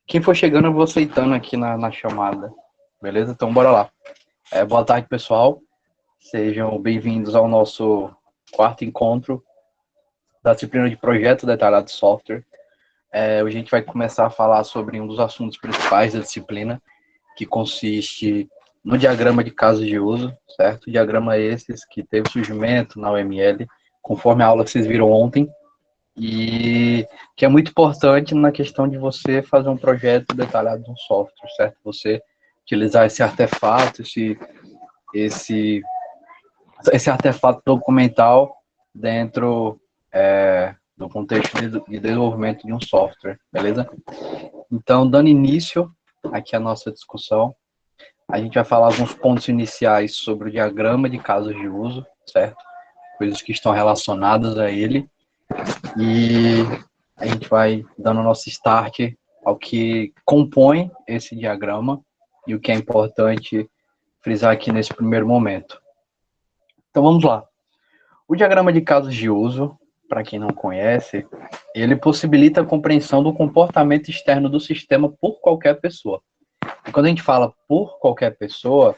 Quem for chegando, eu vou aceitando aqui na chamada. Beleza? Então, bora lá. Boa tarde, pessoal. Sejam bem-vindos ao nosso quarto encontro da disciplina de Projeto Detalhado de Software. Hoje a gente vai começar a falar sobre um dos assuntos principais da disciplina, que consiste no diagrama de casos de uso, certo? Diagrama esses que teve surgimento na UML, conforme a aula que vocês viram ontem, e que é muito importante na questão de você fazer um projeto detalhado de um software, certo? Você utilizar esse artefato, esse artefato documental dentro do contexto de desenvolvimento de um software, beleza? Então, dando início aqui à nossa discussão, a gente vai falar alguns pontos iniciais sobre o diagrama de casos de uso, certo? Coisas que estão relacionadas a ele. E a gente vai dando nosso start ao que compõe esse diagrama e o que é importante frisar aqui nesse primeiro momento. Então vamos lá. O diagrama de casos de uso, para quem não conhece, ele possibilita a compreensão do comportamento externo do sistema por qualquer pessoa. E quando a gente fala por qualquer pessoa,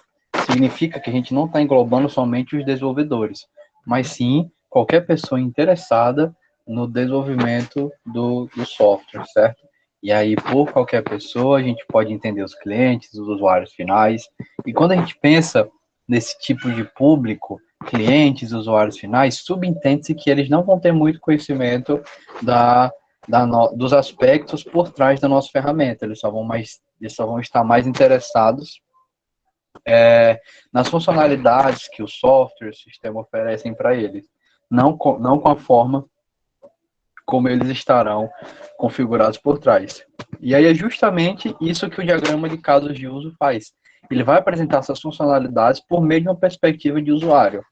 significa que a gente não está englobando somente os desenvolvedores, mas sim qualquer pessoa interessada no desenvolvimento do software, certo? E aí, por qualquer pessoa, a gente pode entender os clientes, os usuários finais. E quando a gente pensa nesse tipo de público, clientes, usuários finais, subentende-se que eles não vão ter muito conhecimento dos aspectos por trás da nossa ferramenta. Eles só vão estar mais interessados nas funcionalidades que o software, o sistema oferecem para eles, não com a forma como eles estarão configurados por trás. E aí é justamente isso que o diagrama de casos de uso faz. Ele vai apresentar essas funcionalidades por meio de uma perspectiva de usuário.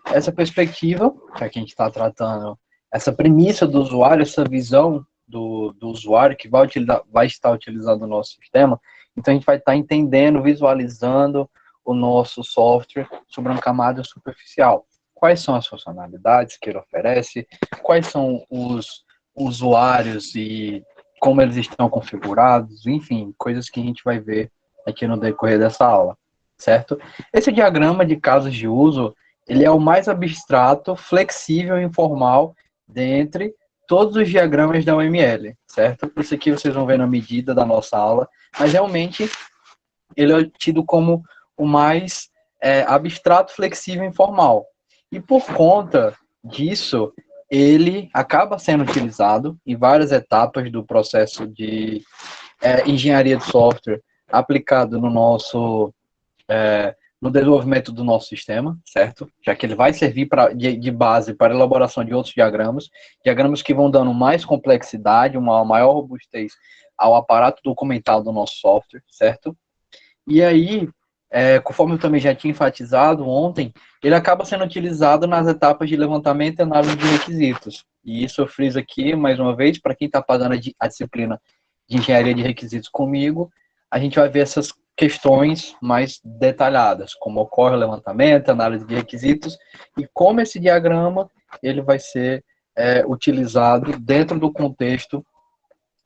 Essa perspectiva, já que a gente está tratando, essa premissa do usuário, essa visão do usuário que vai estar utilizando o nosso sistema, então a gente vai estar entendendo, visualizando o nosso software sobre uma camada superficial. Quais são as funcionalidades que ele oferece, quais são os usuários e como eles estão configurados, enfim, coisas que a gente vai ver aqui no decorrer dessa aula, certo? Esse diagrama de casos de uso, ele é o mais abstrato, flexível e informal dentre todos os diagramas da UML, certo? Isso aqui vocês vão ver na medida da nossa aula, mas realmente ele é tido como o mais abstrato, flexível e informal. E por conta disso, ele acaba sendo utilizado em várias etapas do processo de engenharia de software aplicado no desenvolvimento do nosso sistema, certo? Já que ele vai servir de base para a elaboração de outros diagramas que vão dando mais complexidade, uma maior robustez ao aparato documental do nosso software, certo? E aí, conforme eu também já tinha enfatizado ontem, ele acaba sendo utilizado nas etapas de levantamento e análise de requisitos. E isso eu friso aqui, mais uma vez, para quem está pagando a disciplina de engenharia de requisitos comigo, a gente vai ver essas questões mais detalhadas, como ocorre o levantamento, análise de requisitos, e como esse diagrama ele vai ser utilizado dentro do contexto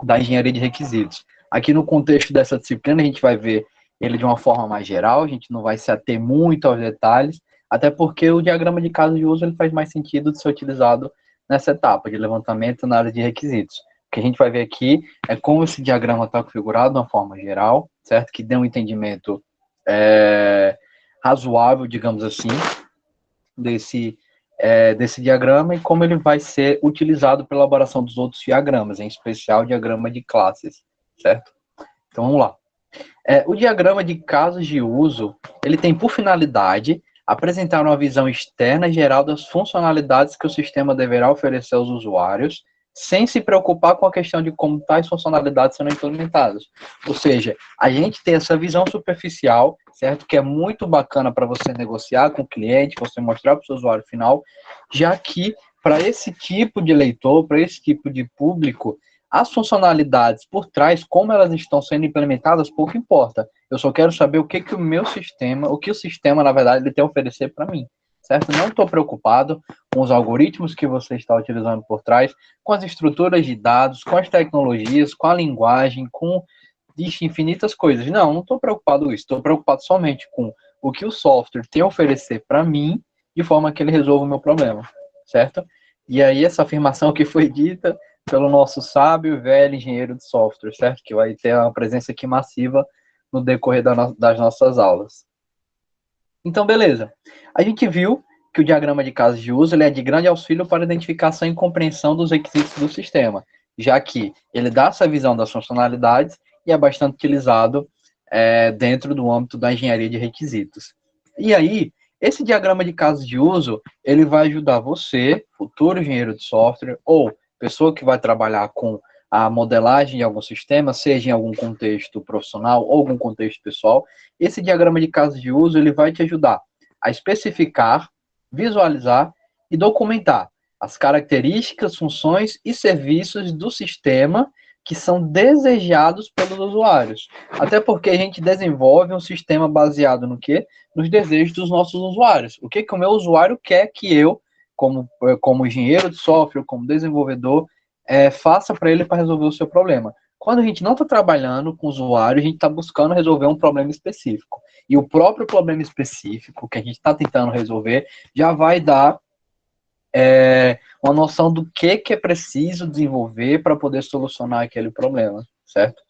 da engenharia de requisitos. Aqui no contexto dessa disciplina, a gente vai ver ele de uma forma mais geral, a gente não vai se ater muito aos detalhes, até porque o diagrama de caso de uso ele faz mais sentido de ser utilizado nessa etapa de levantamento na área de requisitos. O que a gente vai ver aqui é como esse diagrama está configurado de uma forma geral, certo? Que dê um entendimento razoável, digamos assim, desse diagrama e como ele vai ser utilizado para a elaboração dos outros diagramas, em especial o diagrama de classes, certo? Então, vamos lá. O diagrama de casos de uso, ele tem por finalidade apresentar uma visão externa geral das funcionalidades que o sistema deverá oferecer aos usuários, sem se preocupar com a questão de como tais funcionalidades serão implementadas. Ou seja, a gente tem essa visão superficial, certo? Que é muito bacana para você negociar com o cliente, você mostrar para o seu usuário final, já que para esse tipo de leitor, para esse tipo de público, as funcionalidades por trás, como elas estão sendo implementadas, pouco importa. Eu só quero saber o que o sistema, na verdade, ele tem a oferecer para mim, certo? Não estou preocupado com os algoritmos que você está utilizando por trás, com as estruturas de dados, com as tecnologias, com a linguagem, com diz infinitas coisas. Não estou preocupado com isso. Estou preocupado somente com o que o software tem a oferecer para mim, de forma que ele resolva o meu problema, certo? E aí essa afirmação que foi dita pelo nosso sábio e velho engenheiro de software, certo? Que vai ter uma presença aqui massiva no decorrer das nossas aulas. Então, beleza. A gente viu que o diagrama de casos de uso ele é de grande auxílio para a identificação e compreensão dos requisitos do sistema, já que ele dá essa visão das funcionalidades e é bastante utilizado dentro do âmbito da engenharia de requisitos. E aí, esse diagrama de casos de uso, ele vai ajudar você, futuro engenheiro de software, ou pessoa que vai trabalhar com a modelagem de algum sistema, seja em algum contexto profissional ou algum contexto pessoal. Esse diagrama de casos de uso, ele vai te ajudar a especificar, visualizar e documentar as características, funções e serviços do sistema que são desejados pelos usuários. Até porque a gente desenvolve um sistema baseado no quê? Nos desejos dos nossos usuários. O que o meu usuário quer que eu, como engenheiro de software, como desenvolvedor, faça para ele para resolver o seu problema. Quando a gente não está trabalhando com o usuário, a gente está buscando resolver um problema específico. E o próprio problema específico que a gente está tentando resolver já vai dar uma noção do que é preciso desenvolver para poder solucionar aquele problema, certo?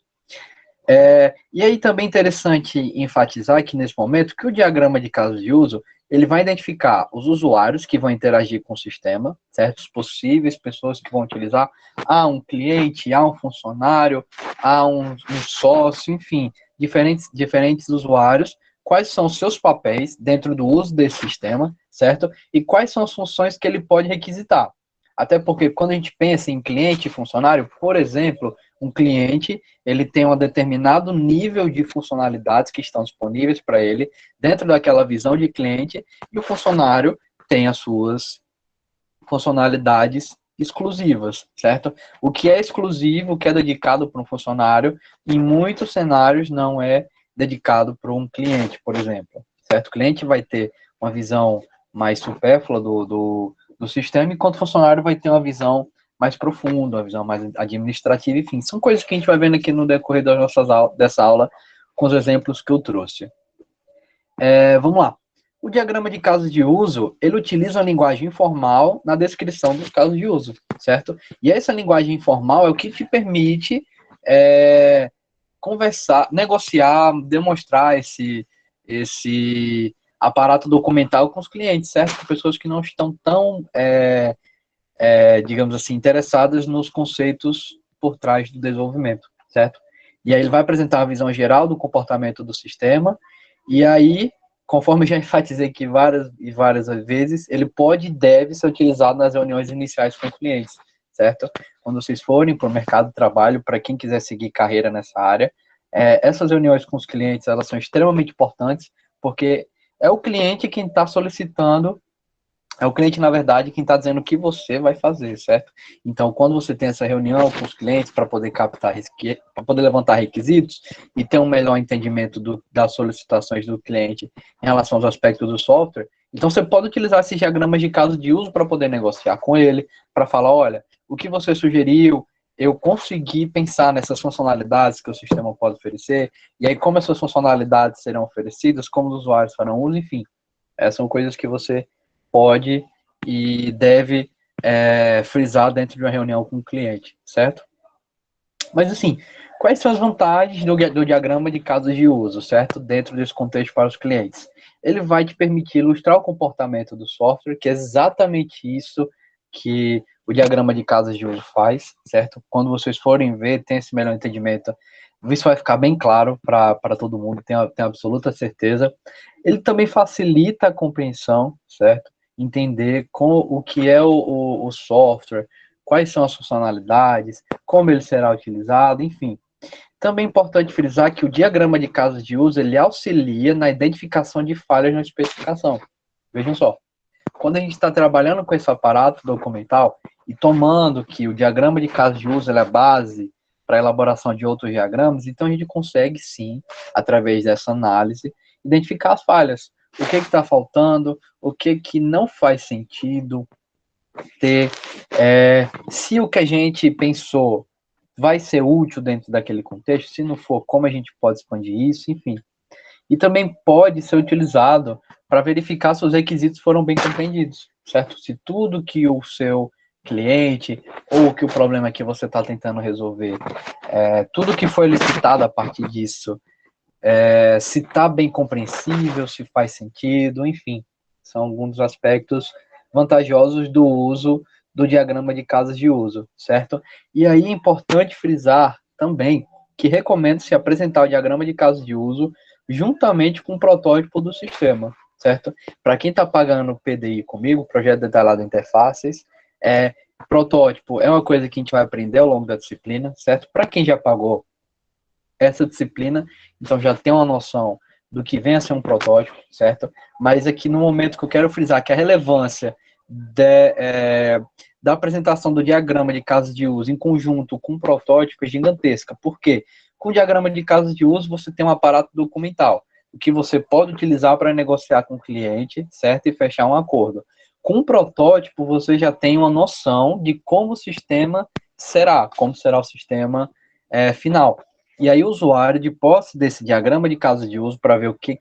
E aí também é interessante enfatizar aqui nesse momento que o diagrama de casos de uso, ele vai identificar os usuários que vão interagir com o sistema, certo? Os possíveis pessoas que vão utilizar, um cliente, um funcionário, um sócio, enfim, diferentes usuários, quais são os seus papéis dentro do uso desse sistema, certo? E quais são as funções que ele pode requisitar. Até porque quando a gente pensa em cliente e funcionário, por exemplo, um cliente, ele tem um determinado nível de funcionalidades que estão disponíveis para ele dentro daquela visão de cliente, e o funcionário tem as suas funcionalidades exclusivas, certo? O que é exclusivo, o que é dedicado para um funcionário, em muitos cenários não é dedicado para um cliente, por exemplo, certo? O cliente vai ter uma visão mais supérflua do sistema, enquanto o funcionário vai ter uma visão mais profunda, uma visão mais administrativa, enfim, são coisas que a gente vai vendo aqui no decorrer dessa aula com os exemplos que eu trouxe. Vamos lá. O diagrama de casos de uso, ele utiliza a linguagem informal na descrição dos casos de uso, certo? E essa linguagem informal é o que te permite conversar, negociar, demonstrar esse aparato documental com os clientes, certo? Com pessoas que não estão tão, digamos assim, interessadas nos conceitos por trás do desenvolvimento, certo? E aí ele vai apresentar a visão geral do comportamento do sistema, e aí, conforme já enfatizei aqui várias e várias vezes, ele pode e deve ser utilizado nas reuniões iniciais com clientes, certo? Quando vocês forem para o mercado de trabalho, para quem quiser seguir carreira nessa área, essas reuniões com os clientes, elas são extremamente importantes, porque é o cliente quem está solicitando, é o cliente, na verdade, quem está dizendo o que você vai fazer, certo? Então, quando você tem essa reunião com os clientes para poder para poder levantar requisitos e ter um melhor entendimento das solicitações do cliente em relação aos aspectos do software, então você pode utilizar esses diagramas de caso de uso para poder negociar com ele, para falar, olha, o que você sugeriu, eu consegui pensar nessas funcionalidades que o sistema pode oferecer, e aí como essas funcionalidades serão oferecidas, como os usuários farão uso, enfim, essas são coisas que você pode e deve frisar dentro de uma reunião com o cliente, certo? Mas assim, quais são as vantagens do diagrama de casos de uso, certo? Dentro desse contexto para os clientes. Ele vai te permitir ilustrar o comportamento do software, que é exatamente isso que o diagrama de casos de uso faz, certo? Quando vocês forem ver, tem esse melhor entendimento, isso vai ficar bem claro para todo mundo, tenho absoluta certeza. Ele também facilita a compreensão, certo? Entender o que é o software, quais são as funcionalidades, como ele será utilizado, enfim. Também é importante frisar que o diagrama de casos de uso, ele auxilia na identificação de falhas na especificação. Vejam só, quando a gente está trabalhando com esse aparato documental e tomando que o diagrama de casos de uso é a base para a elaboração de outros diagramas, então a gente consegue sim, através dessa análise, identificar as falhas. O que está faltando, o que não faz sentido ter, se o que a gente pensou vai ser útil dentro daquele contexto? Se não for, como a gente pode expandir isso? Enfim. E também pode ser utilizado para verificar se os requisitos foram bem compreendidos, certo? Se tudo que o seu cliente ou que o problema que você está tentando resolver, tudo que foi licitado a partir disso, se está bem compreensível, se faz sentido, enfim, são alguns dos aspectos vantajosos do uso do diagrama de casos de uso, certo? E aí é importante frisar também que recomendo-se apresentar o diagrama de casos de uso juntamente com o protótipo do sistema, certo? Para quem está pagando PDI comigo, Projeto Detalhado de Interfaces, protótipo é uma coisa que a gente vai aprender ao longo da disciplina, certo? Para quem já pagou essa disciplina, então já tem uma noção do que vem a ser um protótipo, certo? Mas aqui no momento que eu quero frisar que a relevância da apresentação do diagrama de casos de uso em conjunto com o protótipo é gigantesca. Por quê? Com o diagrama de casos de uso, você tem um aparato documental, o que você pode utilizar para negociar com o cliente, certo? E fechar um acordo. Com o protótipo, você já tem uma noção de como o sistema será, como será o sistema final. E aí o usuário, de posse desse diagrama de casos de uso, para ver o que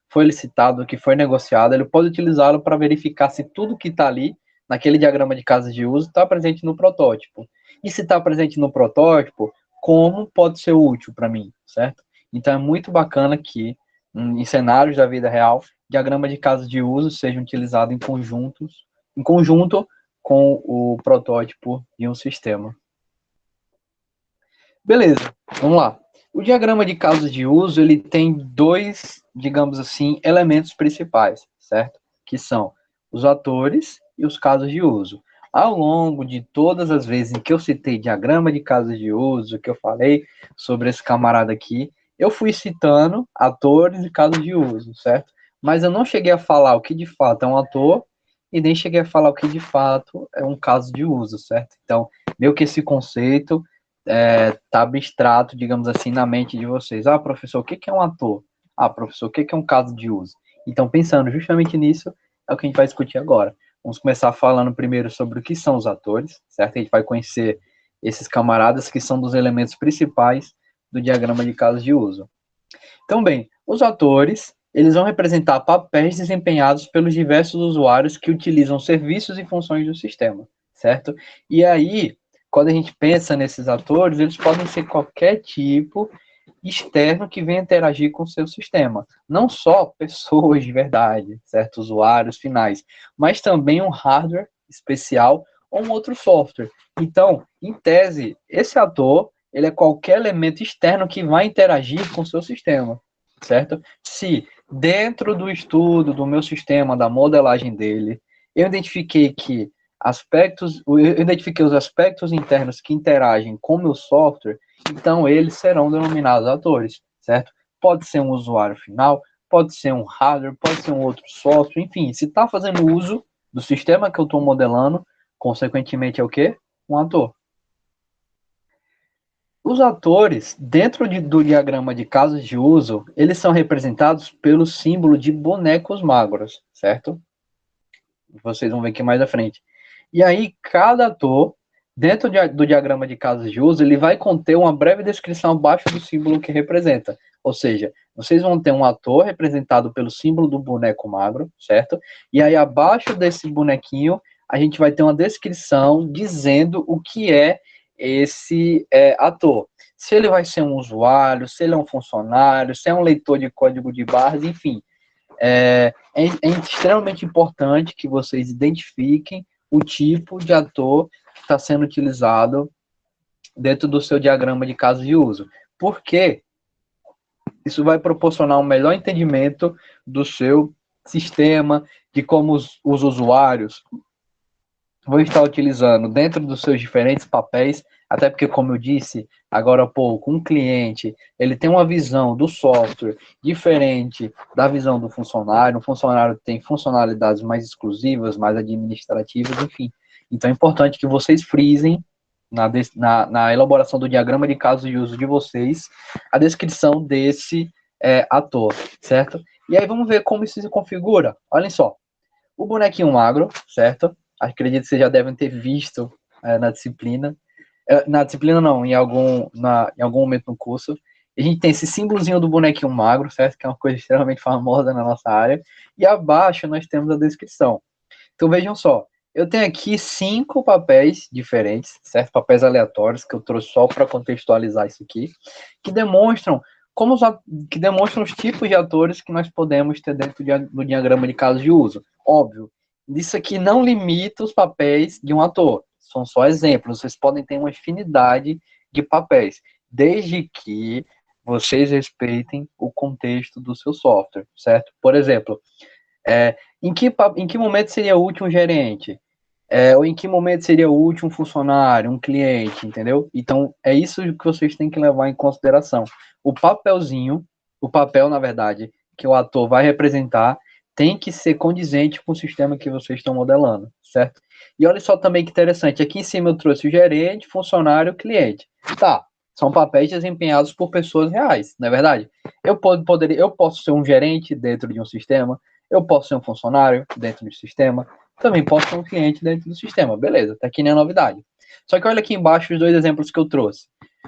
foi licitado, o que foi negociado, ele pode utilizá-lo para verificar se tudo que está ali, naquele diagrama de casos de uso, está presente no protótipo. E se está presente no protótipo, como pode ser útil para mim, certo? Então é muito bacana que, em cenários da vida real, diagrama de casos de uso sejam utilizados em conjunto com o protótipo de um sistema. Beleza, vamos lá. O diagrama de casos de uso, ele tem dois, digamos assim, elementos principais, certo? Que são os atores e os casos de uso. Ao longo de todas as vezes em que eu citei diagrama de casos de uso, que eu falei sobre esse camarada aqui, eu fui citando atores e casos de uso, certo? Mas eu não cheguei a falar o que de fato é um ator e nem cheguei a falar o que de fato é um caso de uso, certo? Então, meio que esse conceito tá abstrato, digamos assim, na mente de vocês. Ah, professor, o que é um ator? Ah, professor, o que é um caso de uso? Então, pensando justamente nisso, é o que a gente vai discutir agora. Vamos começar falando primeiro sobre o que são os atores, certo? A gente vai conhecer esses camaradas que são dos elementos principais do diagrama de casos de uso. Então, bem, os atores, eles vão representar papéis desempenhados pelos diversos usuários que utilizam serviços e funções do sistema, certo? E aí, quando a gente pensa nesses atores, eles podem ser qualquer tipo externo que venha interagir com o seu sistema. Não só pessoas de verdade, certo? Usuários finais, mas também um hardware especial ou um outro software. Então, em tese, esse ator, ele é qualquer elemento externo que vai interagir com o seu sistema, certo? Se dentro do estudo do meu sistema, da modelagem dele, eu identifiquei os aspectos internos que interagem com o meu software, então eles serão denominados atores, certo? Pode ser um usuário final, pode ser um hardware, pode ser um outro software, enfim, se está fazendo uso do sistema que eu estou modelando, consequentemente é o quê? Um ator. Os atores, dentro do diagrama de casos de uso, eles são representados pelo símbolo de bonecos magros, certo? Vocês vão ver aqui mais à frente. E aí, cada ator, dentro do diagrama de casos de uso, ele vai conter uma breve descrição abaixo do símbolo que representa. Ou seja, vocês vão ter um ator representado pelo símbolo do boneco magro, certo? E aí, abaixo desse bonequinho, a gente vai ter uma descrição dizendo o que é esse ator. Se ele vai ser um usuário, se ele é um funcionário, se é um leitor de código de barras, enfim. É extremamente importante que vocês identifiquem o tipo de ator que está sendo utilizado dentro do seu diagrama de casos de uso. Porque isso vai proporcionar um melhor entendimento do seu sistema, de como os usuários vão estar utilizando dentro dos seus diferentes papéis, até porque, como eu disse agora há pouco, um cliente, ele tem uma visão do software diferente da visão do funcionário, o funcionário tem funcionalidades mais exclusivas, mais administrativas, enfim. Então, é importante que vocês frisem na elaboração do diagrama de casos de uso de vocês, a descrição desse ator, certo? E aí, vamos ver como isso se configura. Olhem só, o bonequinho magro, certo? Acredito que vocês já devem ter visto na disciplina. Na disciplina não, em algum momento no curso, a gente tem esse símbolozinho do bonequinho magro, certo? Que é uma coisa extremamente famosa na nossa área. E abaixo nós temos a descrição. Então vejam só, eu tenho aqui 5 papéis diferentes, certo? Papéis aleatórios que eu trouxe só para contextualizar isso aqui, que demonstram que demonstram os tipos de atores que nós podemos ter dentro do diagrama de casos de uso. Óbvio, isso aqui não limita os papéis de um ator, são só exemplos. Vocês podem ter uma infinidade de papéis, desde que vocês respeitem o contexto do seu software, certo? Por exemplo, em que momento seria útil um gerente? Ou em que momento seria útil um funcionário, um cliente, entendeu? Então, é isso que vocês têm que levar em consideração. O papel, na verdade, que o ator vai representar, tem que ser condizente com o sistema que vocês estão modelando, certo? E olha só também que interessante, aqui em cima eu trouxe o gerente, funcionário, cliente. Tá, são papéis desempenhados por pessoas reais, não é verdade? Eu posso ser um gerente dentro de um sistema, eu posso ser um funcionário dentro do sistema, também posso ser um cliente dentro do sistema. Beleza, até aqui nem é novidade. Só que olha aqui embaixo os 2 exemplos que eu trouxe.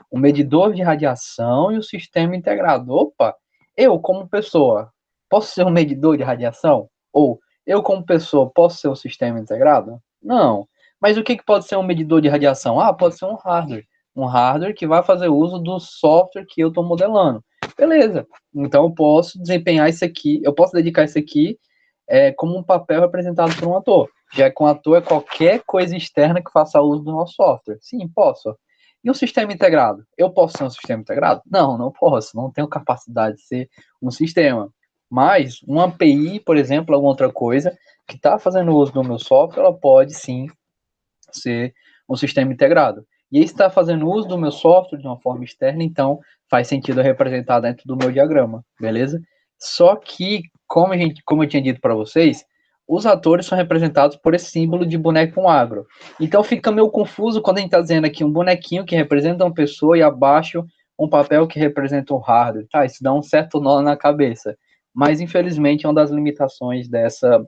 O medidor de radiação e o sistema integrado. Opa, eu como pessoa posso ser um medidor de radiação? Ou eu como pessoa posso ser um sistema integrado? Não. Mas o que pode ser um medidor de radiação? Ah, pode ser um hardware. Um hardware que vai fazer uso do software que eu estou modelando. Beleza. Então eu posso desempenhar isso aqui, eu posso dedicar isso aqui como um papel representado por um ator. Já que um ator é qualquer coisa externa que faça uso do nosso software. Sim, posso. E um sistema integrado? Eu posso ser um sistema integrado? Não, não posso. Não tenho capacidade de ser um sistema. Mas uma API, por exemplo, alguma outra coisa que está fazendo uso do meu software, ela pode sim ser um sistema integrado. E está fazendo uso do meu software de uma forma externa, então faz sentido representar dentro do meu diagrama, beleza? Só que, como eu tinha dito para vocês, os atores são representados por esse símbolo de boneco agro. Então fica meio confuso quando a gente está dizendo aqui um bonequinho que representa uma pessoa e abaixo um papel que representa o hardware. Tá, isso dá um certo nó na cabeça. Mas, infelizmente, é uma das limitações dessa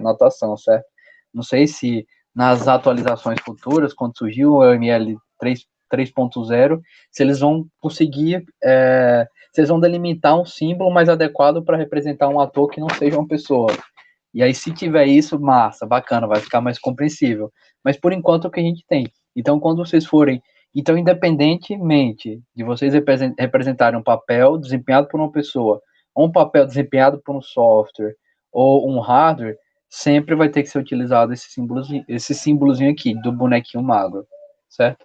notação, certo? Não sei se nas atualizações futuras, quando surgiu o ML 3.0, se eles vão conseguir, se eles vão delimitar um símbolo mais adequado para representar um ator que não seja uma pessoa. E aí, se tiver isso, massa, bacana, vai ficar mais compreensível. Mas por enquanto é o que a gente tem. Então, quando vocês forem. Então, independentemente de vocês representarem um papel desempenhado por uma pessoa, ou um papel desempenhado por um software, ou um hardware, sempre vai ter que ser utilizado esse símbolozinho aqui, do bonequinho magro, certo?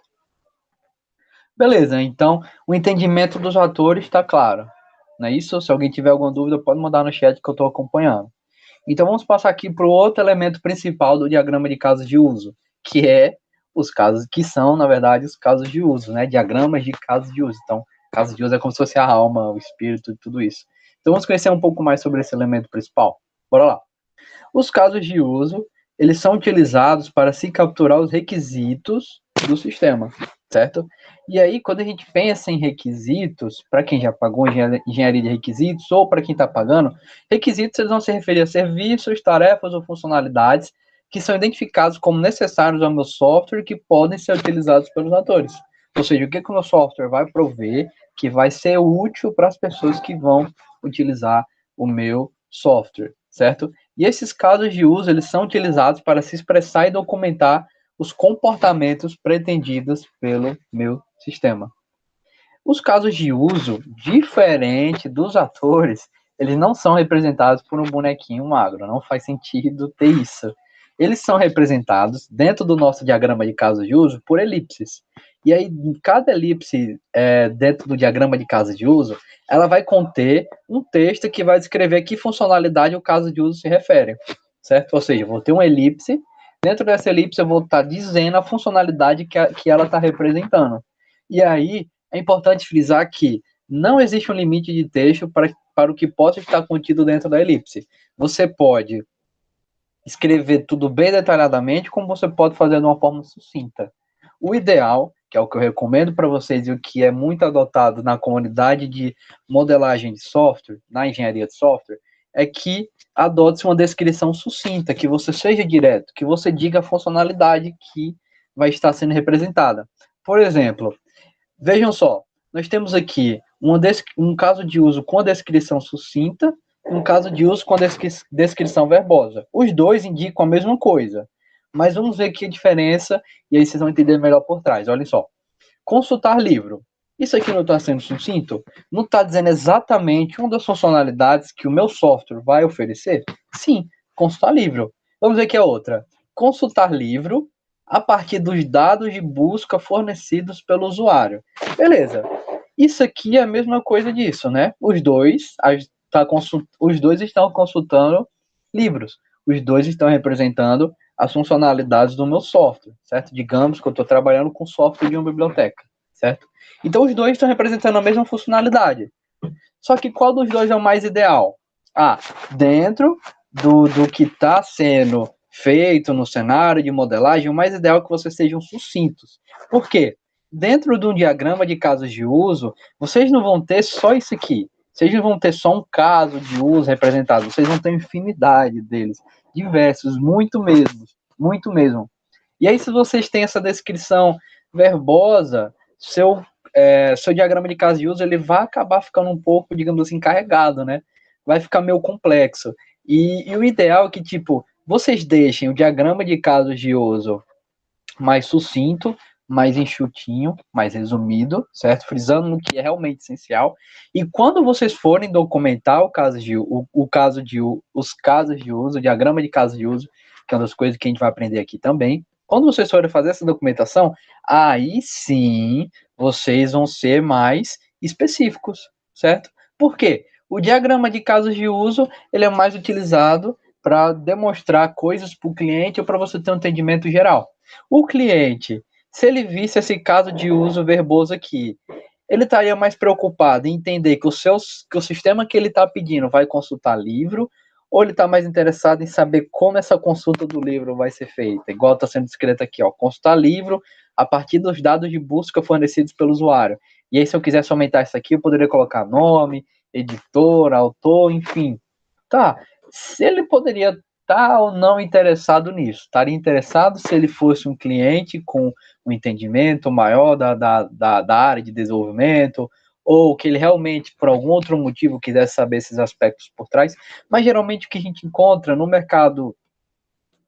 Beleza, então o entendimento dos atores está claro, não é isso? Se alguém tiver alguma dúvida, pode mandar no chat que eu estou acompanhando. Então vamos passar aqui para o outro elemento principal do diagrama de casos de uso, que é os casos que são, na verdade, os casos de uso, né? Diagramas de casos de uso. Então, caso de uso é como se fosse a alma, o espírito e tudo isso. Então vamos conhecer um pouco mais sobre esse elemento principal. Bora lá. Os casos de uso, eles são utilizados para se capturar os requisitos do sistema, certo? E aí, quando a gente pensa em requisitos, para quem já pagou engenharia de requisitos, ou para quem está pagando, requisitos eles vão se referir a serviços, tarefas ou funcionalidades que são identificados como necessários ao meu software e que podem ser utilizados pelos atores. Ou seja, o que o meu software vai prover que vai ser útil para as pessoas que vão utilizar o meu software, certo? E esses casos de uso, eles são utilizados para se expressar e documentar os comportamentos pretendidos pelo meu sistema. Os casos de uso, diferente dos atores, eles não são representados por um bonequinho magro, não faz sentido ter isso. Eles são representados, dentro do nosso diagrama de casos de uso, por elipses. E aí, cada elipse dentro do diagrama de casos de uso, ela vai conter um texto que vai descrever que funcionalidade o caso de uso se refere, certo? Ou seja, eu vou ter uma elipse, dentro dessa elipse eu vou estar dizendo a funcionalidade que ela está representando. E aí, é importante frisar que não existe um limite de texto para o que possa estar contido dentro da elipse. Você pode escrever tudo bem detalhadamente, como você pode fazer de uma forma sucinta. O ideal, que é o que eu recomendo para vocês e o que é muito adotado na comunidade de modelagem de software, na engenharia de software, é que adote uma descrição sucinta, que você seja direto, que você diga a funcionalidade que vai estar sendo representada. Por exemplo, vejam só, nós temos aqui um caso de uso com a descrição sucinta e um caso de uso com a descrição verbosa. Os dois indicam a mesma coisa, mas vamos ver aqui a diferença e aí vocês vão entender melhor por trás. Olhem só. Consultar livro. Isso aqui não está sendo sucinto? Não está dizendo exatamente uma das funcionalidades que o meu software vai oferecer? Sim, consultar livro. Vamos ver aqui a outra. Consultar livro a partir dos dados de busca fornecidos pelo usuário. Beleza. Isso aqui é a mesma coisa disso, né? Os dois estão consultando livros. Os dois estão representando as funcionalidades do meu software, certo? Digamos que eu estou trabalhando com software de uma biblioteca, certo? Então, os dois estão representando a mesma funcionalidade. Só que qual dos dois é o mais ideal? Dentro do que está sendo feito no cenário de modelagem, o mais ideal é que vocês sejam sucintos. Por quê? Dentro de um diagrama de casos de uso, vocês não vão ter só isso aqui. Vocês não vão ter só um caso de uso representado. Vocês vão ter infinidade deles. Diversos, muito mesmo. E aí, se vocês têm essa descrição verbosa, seu diagrama de caso de uso ele vai acabar ficando um pouco, digamos assim, carregado, né? Vai ficar meio complexo. E o ideal é que, tipo, vocês deixem o diagrama de casos de uso mais sucinto, mais enxutinho, mais resumido, certo? Frisando no que é realmente essencial. E quando vocês forem documentar os casos de uso, o diagrama de casos de uso, que é uma das coisas que a gente vai aprender aqui também, quando vocês forem fazer essa documentação, aí sim vocês vão ser mais específicos, certo? Por quê? O diagrama de casos de uso ele é mais utilizado para demonstrar coisas para o cliente ou para você ter um entendimento geral. O cliente, se ele visse esse caso de uso verboso aqui, ele estaria mais preocupado em entender que o sistema que ele está pedindo vai consultar livro, ou ele está mais interessado em saber como essa consulta do livro vai ser feita, igual está sendo descrito aqui, ó, consultar livro a partir dos dados de busca fornecidos pelo usuário. E aí, se eu quisesse aumentar isso aqui, eu poderia colocar nome, editor, autor, enfim. Tá, se ele poderia estar ou não interessado nisso. Estaria interessado se ele fosse um cliente com um entendimento maior da área de desenvolvimento, ou que ele realmente, por algum outro motivo, quisesse saber esses aspectos por trás. Mas geralmente o que a gente encontra no mercado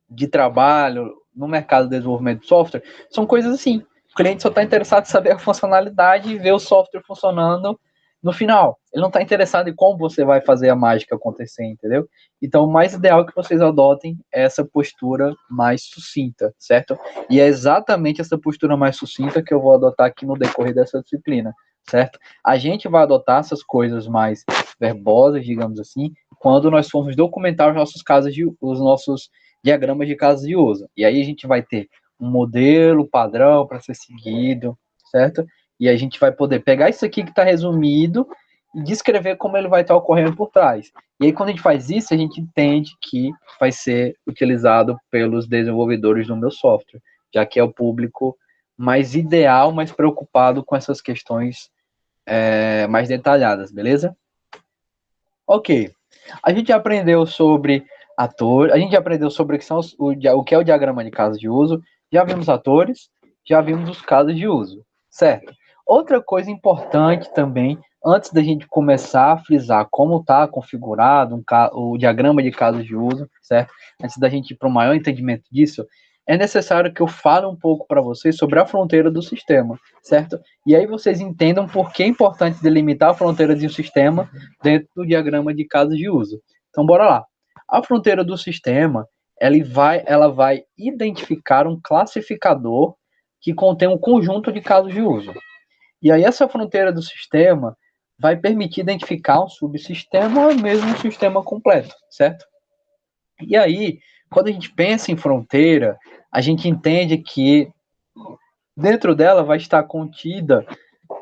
de trabalho, no mercado de desenvolvimento de software, são coisas assim. O cliente só está interessado em saber a funcionalidade e ver o software funcionando no final. Ele não está interessado em como você vai fazer a mágica acontecer, entendeu? Então, o mais ideal é que vocês adotem essa postura mais sucinta, certo? E é exatamente essa postura mais sucinta que eu vou adotar aqui no decorrer dessa disciplina, certo? A gente vai adotar essas coisas mais verbosas, digamos assim, quando nós formos documentar os nossos diagramas de casos de uso. E aí a gente vai ter um modelo padrão para ser seguido, certo? E a gente vai poder pegar isso aqui que está resumido e descrever como ele vai estar ocorrendo por trás. E aí, quando a gente faz isso, a gente entende que vai ser utilizado pelos desenvolvedores do meu software, já que é o público mais ideal, mais preocupado com essas questões mais detalhadas, beleza? Ok. A gente aprendeu sobre atores, a gente aprendeu sobre o que é o diagrama de casos de uso, já vimos atores, já vimos os casos de uso, certo? Outra coisa importante também, antes da gente começar a frisar como está configurado o diagrama de casos de uso, certo? Antes da gente ir para um maior entendimento disso, é necessário que eu fale um pouco para vocês sobre a fronteira do sistema, certo? E aí vocês entendam por que é importante delimitar a fronteira de um sistema dentro do diagrama de casos de uso. Então, bora lá. A fronteira do sistema, ela vai identificar um classificador que contém um conjunto de casos de uso. E aí essa fronteira do sistema vai permitir identificar um subsistema ou mesmo um sistema completo, certo? E aí, quando a gente pensa em fronteira, a gente entende que dentro dela vai estar contida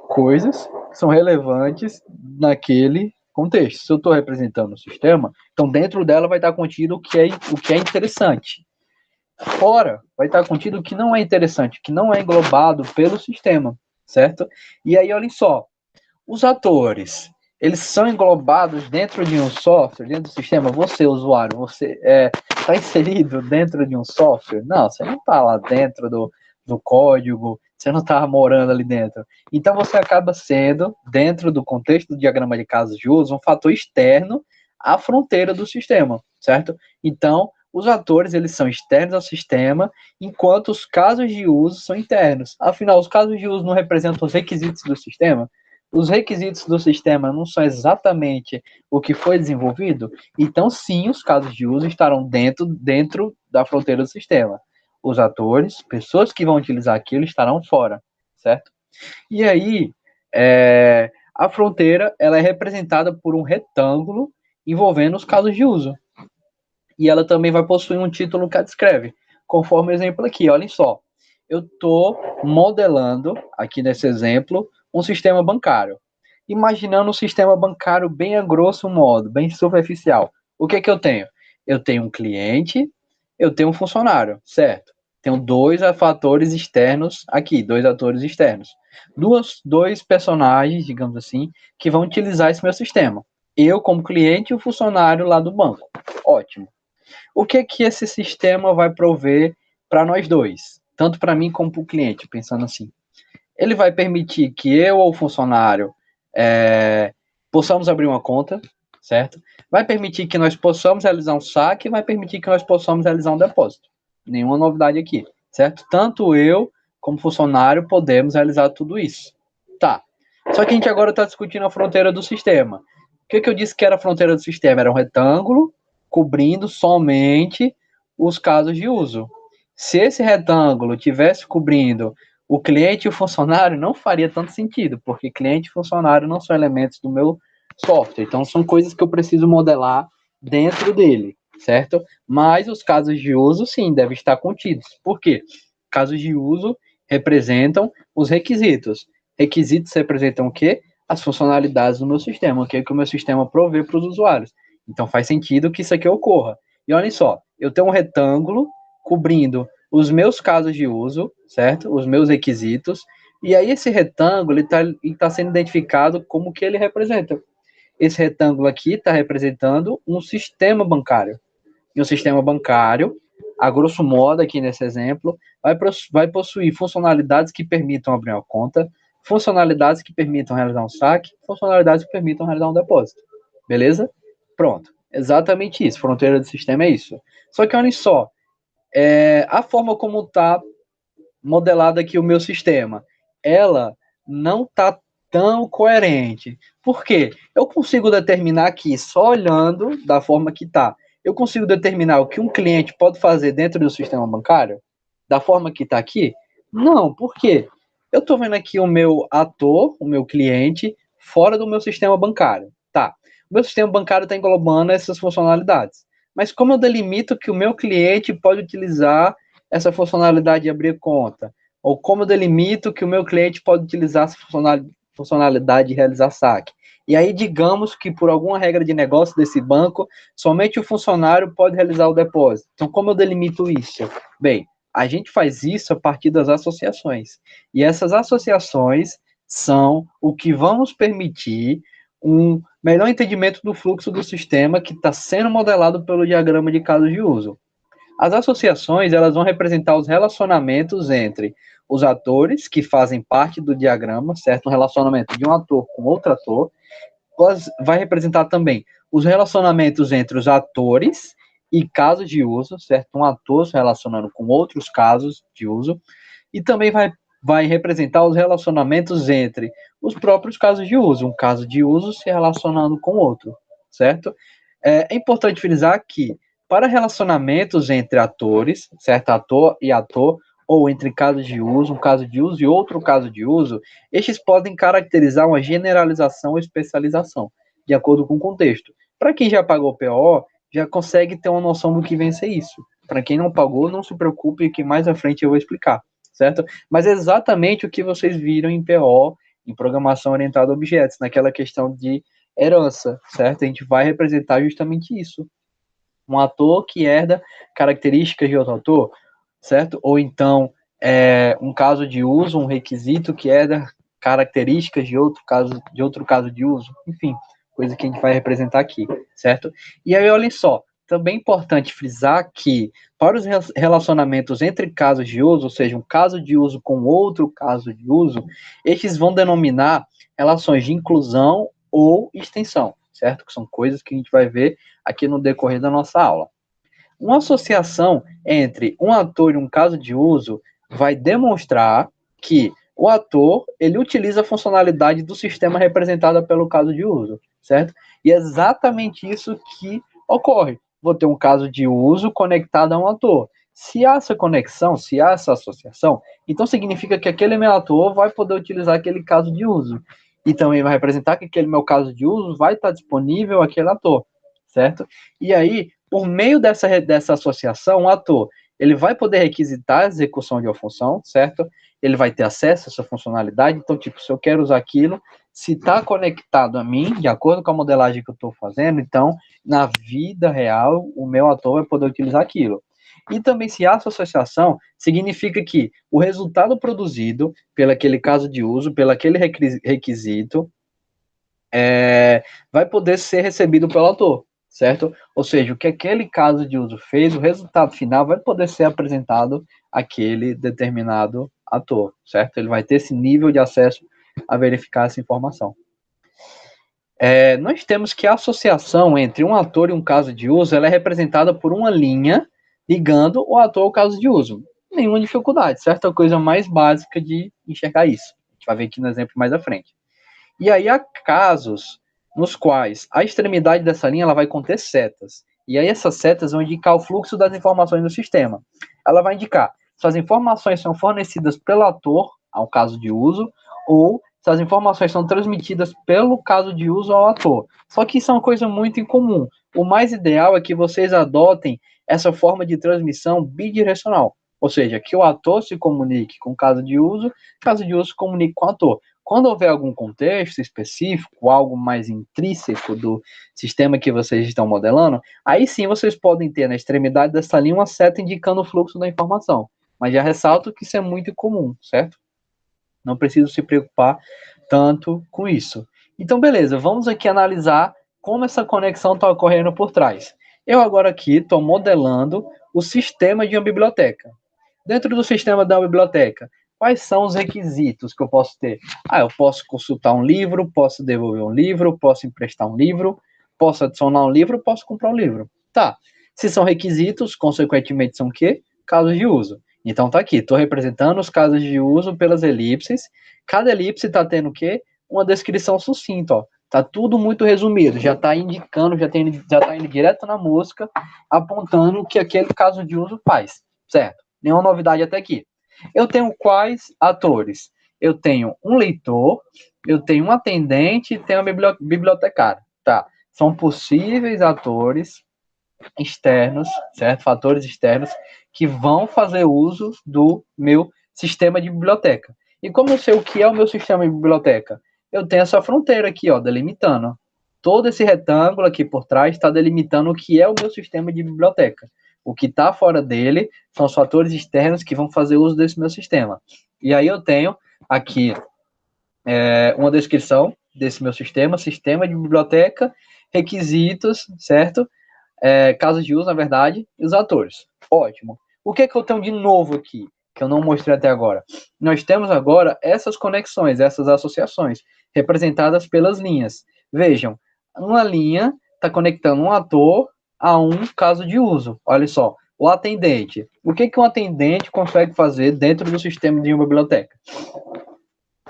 coisas que são relevantes naquele contexto. Se eu estou representando o sistema, então dentro dela vai estar contido o que é interessante. Fora vai estar contido o que não é interessante, que não é englobado pelo sistema, certo? E aí, olhem só, os atores, eles são englobados dentro de um software, dentro do sistema. Você, usuário, você está inserido dentro de um software? Não, você não está lá dentro do código, Você não está morando ali dentro. Então, você acaba sendo, dentro do contexto do diagrama de casos de uso, um fator externo à fronteira do sistema, certo? Então, os atores, eles são externos ao sistema, enquanto os casos de uso são internos. Afinal, os casos de uso não representam os requisitos do sistema? Os requisitos do sistema não são exatamente o que foi desenvolvido? Então, sim, os casos de uso estarão dentro da fronteira do sistema. Os atores, pessoas que vão utilizar aquilo, estarão fora, certo? E aí, a fronteira ela é representada por um retângulo envolvendo os casos de uso. E ela também vai possuir um título que a descreve, conforme o exemplo aqui. Olhem só, eu estou modelando, aqui nesse exemplo, um sistema bancário. Imaginando um sistema bancário bem a grosso modo, bem superficial. O que eu tenho? Eu tenho um cliente, eu tenho um funcionário, certo? Tenho dois fatores externos aqui, dois atores externos. Dois personagens, digamos assim, que vão utilizar esse meu sistema. Eu como cliente e o funcionário lá do banco. Ótimo. O que esse sistema vai prover para nós dois? Tanto para mim como para o cliente, pensando assim. Ele vai permitir que eu ou o funcionário possamos abrir uma conta, certo? Vai permitir que nós possamos realizar um saque, vai permitir que nós possamos realizar um depósito. Nenhuma novidade aqui, certo? Tanto eu como funcionário podemos realizar tudo isso. Tá. Só que a gente agora está discutindo a fronteira do sistema. O que eu disse que era a fronteira do sistema? Era um retângulo cobrindo somente os casos de uso. Se esse retângulo tivesse cobrindo o cliente e o funcionário, não faria tanto sentido, porque cliente e funcionário não são elementos do meu software. Então, são coisas que eu preciso modelar dentro dele, certo? Mas os casos de uso, sim, devem estar contidos. Por quê? Casos de uso representam os requisitos. Requisitos representam o quê? As funcionalidades do meu sistema, o que o meu sistema provê para os usuários. Então, faz sentido que isso aqui ocorra. E olhem só, eu tenho um retângulo cobrindo os meus casos de uso, certo? Os meus requisitos. E aí esse retângulo está sendo identificado como que ele representa. Esse retângulo aqui está representando um sistema bancário. E um sistema bancário, a grosso modo, aqui nesse exemplo, vai possuir funcionalidades que permitam abrir uma conta, funcionalidades que permitam realizar um saque, funcionalidades que permitam realizar um depósito. Beleza? Pronto. Exatamente isso. Fronteira do sistema é isso. Só que olhem só, a forma como está modelado aqui o meu sistema, ela não está tão coerente. Por quê? Eu consigo determinar aqui, só olhando da forma que está, eu consigo determinar o que um cliente pode fazer dentro do sistema bancário? Da forma que está aqui? Não, por quê? Eu estou vendo aqui o meu ator, o meu cliente, fora do meu sistema bancário. Tá. O meu sistema bancário está englobando essas funcionalidades. Mas como eu delimito que o meu cliente pode utilizar essa funcionalidade de abrir conta? Ou como eu delimito que o meu cliente pode utilizar essa funcionalidade de realizar saque? E aí, digamos que por alguma regra de negócio desse banco, somente o funcionário pode realizar o depósito. Então, como eu delimito isso? Bem, a gente faz isso a partir das associações. E essas associações são o que vamos permitir um melhor entendimento do fluxo do sistema que está sendo modelado pelo diagrama de casos de uso. As associações, elas vão representar os relacionamentos entre os atores que fazem parte do diagrama, certo? Um relacionamento de um ator com outro ator. Vai representar também os relacionamentos entre os atores e casos de uso, certo? Um ator se relacionando com outros casos de uso. E também vai representar os relacionamentos entre os próprios casos de uso, um caso de uso se relacionando com outro, certo? É importante frisar que, para relacionamentos entre atores, certo? Ator e ator, ou entre casos de uso, um caso de uso e outro caso de uso, estes podem caracterizar uma generalização ou especialização, de acordo com o contexto. Para quem já pagou PO, já consegue ter uma noção do que vem ser isso. Para quem não pagou, não se preocupe, que mais à frente eu vou explicar, certo? Mas é exatamente o que vocês viram em PO, em Programação Orientada a Objetos, naquela questão de herança, certo? A gente vai representar justamente isso. Um ator que herda características de outro ator, certo? Ou então, um caso de uso, um requisito que herda características de outro caso de uso, enfim, coisa que a gente vai representar aqui, certo? E aí, olhem só, também é importante frisar que, para os relacionamentos entre casos de uso, ou seja, um caso de uso com outro caso de uso, estes vão denominar relações de inclusão ou extensão, certo? Que são coisas que a gente vai ver aqui no decorrer da nossa aula. Uma associação entre um ator e um caso de uso vai demonstrar que o ator, ele utiliza a funcionalidade do sistema representada pelo caso de uso, certo? E é exatamente isso que ocorre. Vou ter um caso de uso conectado a um ator. Se há essa conexão, se há essa associação, então significa que aquele meu ator vai poder utilizar aquele caso de uso. E também vai representar que aquele meu caso de uso vai estar disponível aquele ator, certo? E aí, por meio dessa associação, o ator ele vai poder requisitar a execução de uma função, certo? Ele vai ter acesso a essa funcionalidade. Então, tipo, se eu quero usar aquilo, se está conectado a mim, de acordo com a modelagem que eu estou fazendo, então, na vida real, o meu ator vai poder utilizar aquilo. E também, se há essa associação, significa que o resultado produzido pelo aquele caso de uso, pelo aquele requisito, vai poder ser recebido pelo ator, certo? Ou seja, o que aquele caso de uso fez, o resultado final vai poder ser apresentado àquele determinado ator, certo? Ele vai ter esse nível de acesso a verificar essa informação. Nós temos que a associação entre um ator e um caso de uso, ela é representada por uma linha ligando o ator ao caso de uso. Nenhuma dificuldade, certo? É a coisa mais básica de enxergar isso. A gente vai ver aqui no exemplo mais à frente. E aí há casos nos quais a extremidade dessa linha ela vai conter setas. E aí essas setas vão indicar o fluxo das informações do sistema. Ela vai indicar se as informações são fornecidas pelo ator, ao caso de uso, ou se as informações são transmitidas pelo caso de uso ao ator. Só que isso é uma coisa muito incomum. O mais ideal é que vocês adotem essa forma de transmissão bidirecional. Ou seja, que o ator se comunique com o caso de uso se comunique com o ator. Quando houver algum contexto específico, algo mais intrínseco do sistema que vocês estão modelando, aí sim vocês podem ter na extremidade dessa linha uma seta indicando o fluxo da informação. Mas já ressalto que isso é muito comum, certo? Não preciso se preocupar tanto com isso. Então, beleza, vamos aqui analisar como essa conexão está ocorrendo por trás. Eu agora aqui estou modelando o sistema de uma biblioteca. Dentro do sistema da biblioteca, quais são os requisitos que eu posso ter? Eu posso consultar um livro, posso devolver um livro, posso emprestar um livro, posso adicionar um livro, posso comprar um livro. Tá. Se são requisitos, consequentemente são o quê? Casos de uso. Então tá aqui, estou representando os casos de uso pelas elipses. Cada elipse está tendo o quê? Uma descrição sucinta, ó. Tá tudo muito resumido, já está indicando, já tá indo direto na mosca, apontando o que aquele caso de uso faz, certo? Nenhuma novidade até aqui. Eu tenho quais atores? Eu tenho um leitor, eu tenho um atendente e tenho uma bibliotecária. Tá. São possíveis atores externos, certo? Fatores externos que vão fazer uso do meu sistema de biblioteca. E como eu sei o que é o meu sistema de biblioteca? Eu tenho essa fronteira aqui, ó, delimitando. Todo esse retângulo aqui por trás está delimitando o que é o meu sistema de biblioteca. O que está fora dele são os fatores externos que vão fazer uso desse meu sistema. E aí eu tenho aqui uma descrição desse meu sistema de biblioteca, requisitos, certo? Casos de uso, na verdade, e os atores. Ótimo. O que é que eu tenho de novo aqui, que eu não mostrei até agora? Nós temos agora essas conexões, essas associações, representadas pelas linhas. Vejam, uma linha está conectando um ator a um caso de uso. Olha só, o atendente. O que um atendente consegue fazer dentro do sistema de uma biblioteca?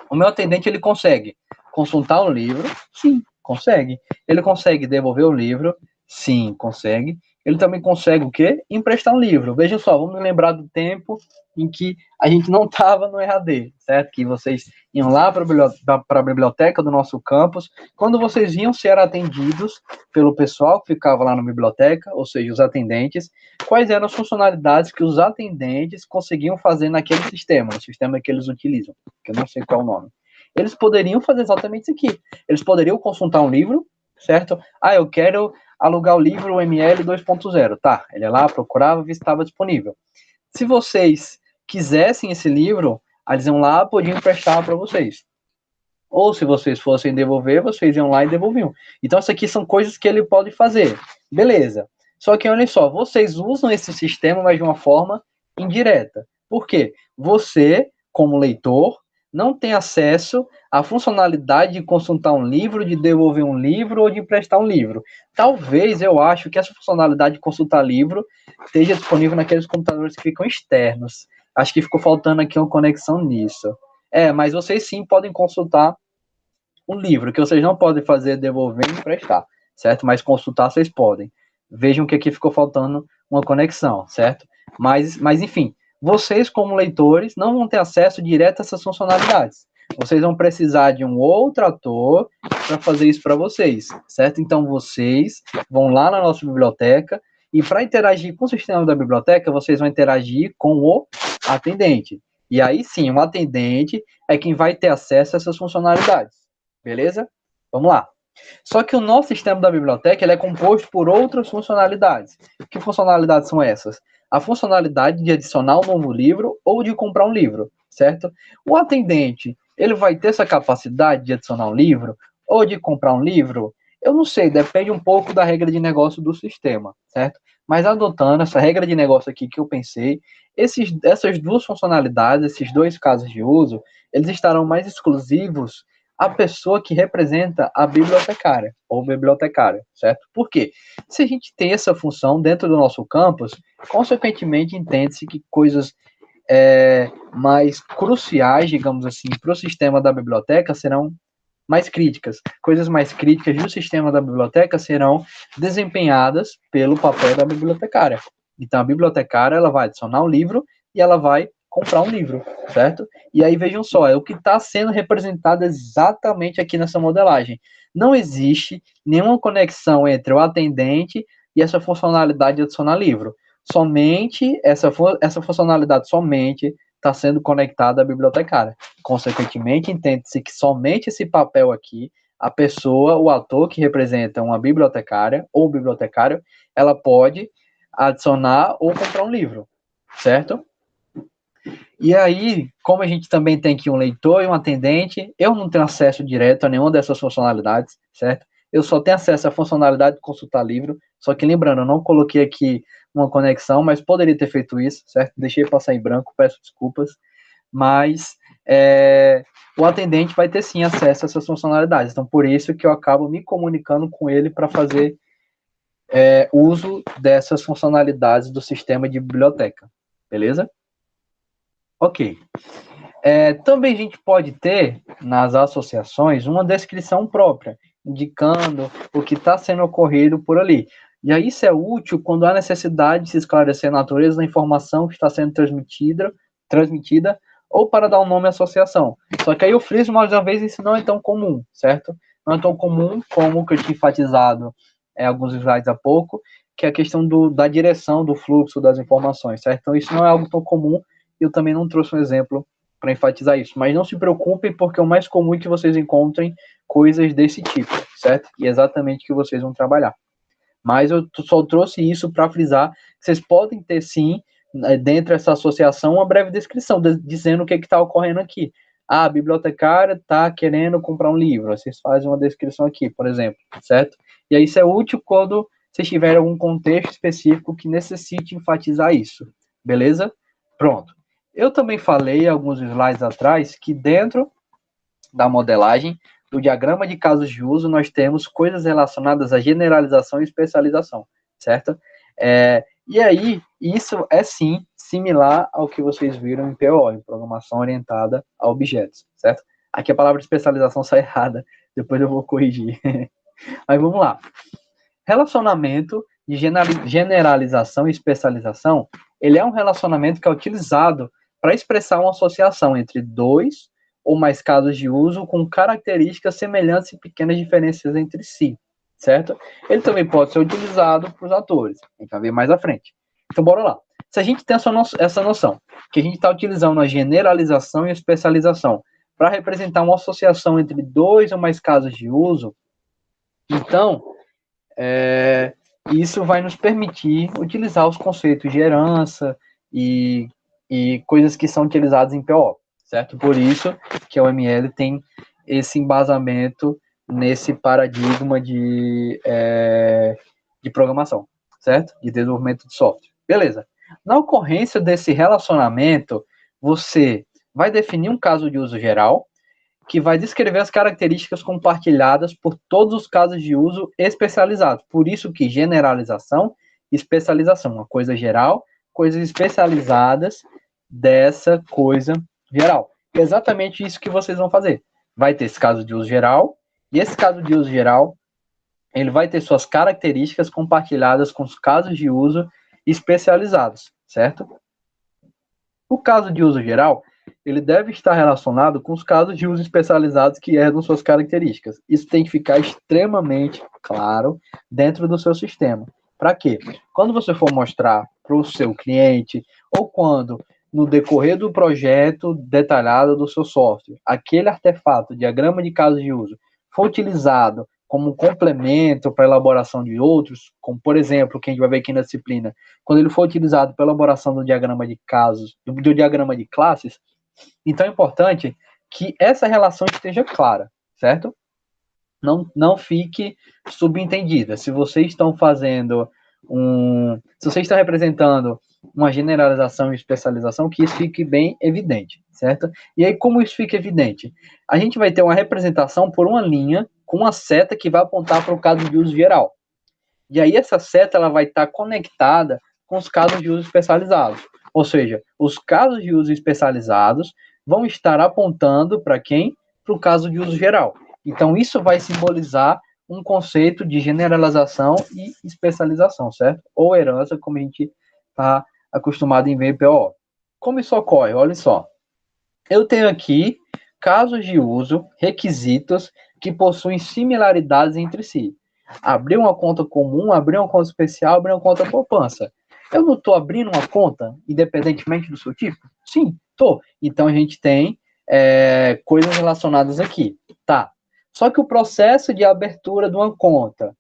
O meu atendente, ele consegue consultar um livro? Sim, consegue. Ele consegue devolver o livro? Sim, consegue. Ele também consegue o quê? Emprestar um livro. Veja só, vamos lembrar do tempo em que a gente não estava no EAD, certo? Que vocês iam lá para a biblioteca do nosso campus. Quando vocês iam ser atendidos pelo pessoal que ficava lá na biblioteca, ou seja, os atendentes, quais eram as funcionalidades que os atendentes conseguiam fazer naquele sistema, no sistema que eles utilizam, que eu não sei qual é o nome. Eles poderiam fazer exatamente isso aqui. Eles poderiam consultar um livro, certo? Eu quero alugar o livro ML 2.0. Tá, ele ia lá, procurava, via se estava disponível. Se vocês quisessem esse livro, eles iam lá, podiam emprestar para vocês. Ou se vocês fossem devolver, vocês iam lá e devolviam. Então, isso aqui são coisas que ele pode fazer. Beleza. Só que, olha só, vocês usam esse sistema, mas de uma forma indireta. Por quê? Você, como leitor, não tem acesso à funcionalidade de consultar um livro, de devolver um livro ou de emprestar um livro. Talvez eu acho que essa funcionalidade de consultar livro esteja disponível naqueles computadores que ficam externos. Acho que ficou faltando aqui uma conexão nisso. Mas vocês sim podem consultar um livro. O que vocês não podem fazer é devolver e emprestar, certo? Mas consultar vocês podem. Vejam que aqui ficou faltando uma conexão, certo? Mas enfim, vocês como leitores não vão ter acesso direto a essas funcionalidades. Vocês vão precisar de um outro ator para fazer isso para vocês, certo? Então vocês vão lá na nossa biblioteca e para interagir com o sistema da biblioteca, vocês vão interagir com o atendente. E aí sim, o atendente é quem vai ter acesso a essas funcionalidades. Beleza? Vamos lá. Só que o nosso sistema da biblioteca ele é composto por outras funcionalidades. Que funcionalidades são essas? A funcionalidade de adicionar um novo livro ou de comprar um livro, certo? O atendente, ele vai ter essa capacidade de adicionar um livro ou de comprar um livro? Eu não sei, depende um pouco da regra de negócio do sistema, certo? Mas adotando essa regra de negócio aqui que eu pensei, essas duas funcionalidades, esses dois casos de uso, eles estarão mais exclusivos a pessoa que representa a bibliotecária ou bibliotecária, certo? Por quê? Se a gente tem essa função dentro do nosso campus, consequentemente entende-se que coisas mais cruciais, digamos assim, para o sistema da biblioteca serão mais críticas. Coisas mais críticas do sistema da biblioteca serão desempenhadas pelo papel da bibliotecária. Então, a bibliotecária ela vai adicionar um livro e ela vai comprar um livro, certo? E aí vejam só, é o que está sendo representado exatamente aqui nessa modelagem. Não existe nenhuma conexão entre o atendente e essa funcionalidade de adicionar livro. Somente essa funcionalidade somente está sendo conectada à bibliotecária. Consequentemente, entende-se que somente esse papel aqui, a pessoa, o ator que representa uma bibliotecária ou um bibliotecário, ela pode adicionar ou comprar um livro, certo? E aí, como a gente também tem aqui um leitor e um atendente, eu não tenho acesso direto a nenhuma dessas funcionalidades, certo? Eu só tenho acesso à funcionalidade de consultar livro, só que lembrando, eu não coloquei aqui uma conexão, mas poderia ter feito isso, certo? Deixei passar em branco, peço desculpas, mas o atendente vai ter sim acesso a essas funcionalidades, então por isso que eu acabo me comunicando com ele para fazer uso dessas funcionalidades do sistema de biblioteca, beleza? Ok. Também a gente pode ter, nas associações, uma descrição própria, indicando o que está sendo ocorrido por ali. E aí isso é útil quando há necessidade de se esclarecer a natureza da informação que está sendo transmitida ou para dar um nome à associação. Só que aí eu friso mais uma vez, isso não é tão comum, certo? Não é tão comum como o que eu tinha enfatizado alguns slides há pouco, que é a questão da direção do fluxo das informações, certo? Então isso não é algo tão comum, e eu também não trouxe um exemplo para enfatizar isso. Mas não se preocupem, porque o mais comum é que vocês encontrem coisas desse tipo, certo? E é exatamente o que vocês vão trabalhar. Mas eu só trouxe isso para frisar que vocês podem ter, sim, dentro dessa associação, uma breve descrição, dizendo o que está ocorrendo aqui. A bibliotecária está querendo comprar um livro. Vocês fazem uma descrição aqui, por exemplo, certo? E aí isso é útil quando vocês tiverem algum contexto específico que necessite enfatizar isso. Beleza? Pronto. Eu também falei alguns slides atrás que dentro da modelagem, do diagrama de casos de uso, nós temos coisas relacionadas à generalização e especialização, certo? E aí, isso é sim similar ao que vocês viram em PO, em Programação Orientada a Objetos, certo? Aqui a palavra especialização sai errada, depois eu vou corrigir. Mas vamos lá. Relacionamento de generalização e especialização, ele é um relacionamento que é utilizado para expressar uma associação entre dois ou mais casos de uso com características semelhantes e pequenas diferenças entre si, certo? Ele também pode ser utilizado para os atores, a gente vai ver mais à frente. Então, bora lá. Se a gente tem essa noção, que a gente está utilizando a generalização e a especialização para representar uma associação entre dois ou mais casos de uso, então, isso vai nos permitir utilizar os conceitos de herança e coisas que são utilizadas em PO, certo? Por isso que a OML tem esse embasamento nesse paradigma de programação, certo? De desenvolvimento de software. Beleza. Na ocorrência desse relacionamento, você vai definir um caso de uso geral, que vai descrever as características compartilhadas por todos os casos de uso especializados. Por isso que generalização e especialização, uma coisa geral, coisas especializadas dessa coisa geral. É exatamente isso que vocês vão fazer. Vai ter esse caso de uso geral, e esse caso de uso geral, ele vai ter suas características compartilhadas com os casos de uso especializados, certo? O caso de uso geral, ele deve estar relacionado com os casos de uso especializados que herdam suas características. Isso tem que ficar extremamente claro dentro do seu sistema. Para quê? Quando você for mostrar para o seu cliente, ou quando, no decorrer do projeto detalhado do seu software, aquele artefato, diagrama de casos de uso, for utilizado como complemento para a elaboração de outros, como, por exemplo, que a gente vai ver aqui na disciplina, quando ele for utilizado para a elaboração do diagrama de casos, do diagrama de classes, então é importante que essa relação esteja clara, certo? Não fique subentendida. Se vocês estão fazendo se vocês estão representando uma generalização e especialização, que isso fique bem evidente, certo? E aí, como isso fica evidente? A gente vai ter uma representação por uma linha com uma seta que vai apontar para o caso de uso geral. E aí, essa seta ela vai estar conectada com os casos de uso especializados. Ou seja, os casos de uso especializados vão estar apontando para quem? Para o caso de uso geral. Então, isso vai simbolizar um conceito de generalização e especialização, certo? Ou herança, como a gente está acostumado em ver em PO. Como isso ocorre? Olha só. Eu tenho aqui casos de uso, requisitos que possuem similaridades entre si. Abrir uma conta comum, abrir uma conta especial, abrir uma conta poupança. Eu não estou abrindo uma conta, independentemente do seu tipo? Sim, estou. Então, a gente tem coisas relacionadas aqui. Tá. Só que o processo de abertura de uma conta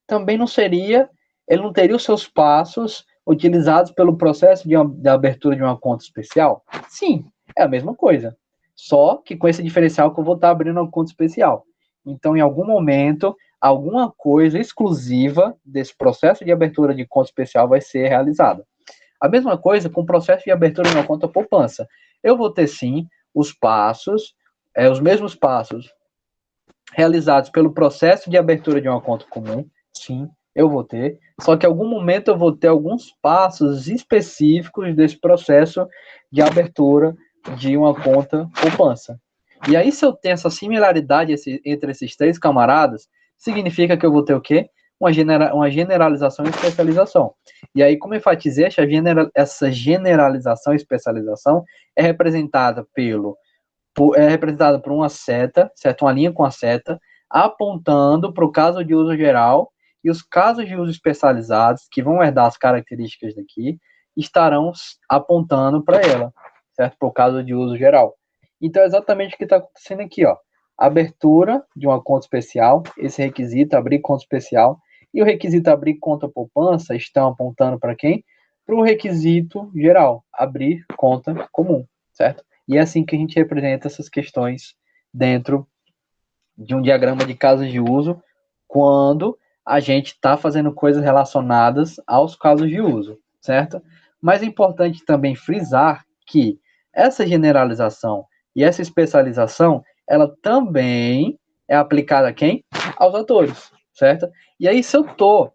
também ele não teria os seus passos utilizados pelo processo de abertura de uma conta especial? Sim, é a mesma coisa. Só que com esse diferencial que eu vou estar abrindo uma conta especial. Então, em algum momento, alguma coisa exclusiva desse processo de abertura de conta especial vai ser realizada. A mesma coisa com o processo de abertura de uma conta poupança. Eu vou ter, sim, os passos, os mesmos passos realizados pelo processo de abertura de uma conta comum, sim, eu vou ter, só que em algum momento eu vou ter alguns passos específicos desse processo de abertura de uma conta poupança. E aí, se eu tenho essa similaridade entre esses três camaradas, significa que eu vou ter o quê? Uma generalização e especialização. E aí, como eu enfatizei, essa generalização e especialização é representada por uma seta, certo? Uma linha com a seta, apontando para o caso de uso geral, e os casos de uso especializados, que vão herdar as características daqui, estarão apontando para ela, certo? Para o caso de uso geral. Então, é exatamente o que está acontecendo aqui, ó. Abertura de uma conta especial, esse requisito, abrir conta especial, e o requisito abrir conta poupança estão apontando para quem? Para o requisito geral, abrir conta comum, certo? E é assim que a gente representa essas questões dentro de um diagrama de casos de uso, quando a gente está fazendo coisas relacionadas aos casos de uso, certo? Mas é importante também frisar que essa generalização e essa especialização, ela também é aplicada a quem? Aos atores, certo? E aí, se eu estou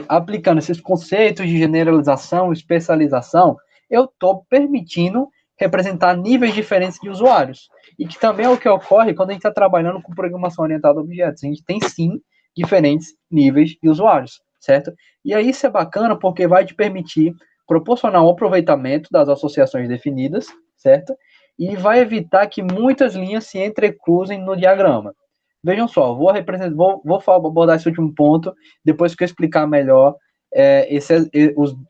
aplicando esses conceitos de generalização e especialização, eu estou permitindo representar níveis diferentes de usuários. E que também é o que ocorre quando a gente está trabalhando com programação orientada a objetos. A gente tem, sim, diferentes níveis de usuários, certo? E aí isso é bacana porque vai te permitir proporcionar um aproveitamento das associações definidas, certo? E vai evitar que muitas linhas se entrecruzem no diagrama. Vejam só, vou abordar esse último ponto depois que eu explicar melhor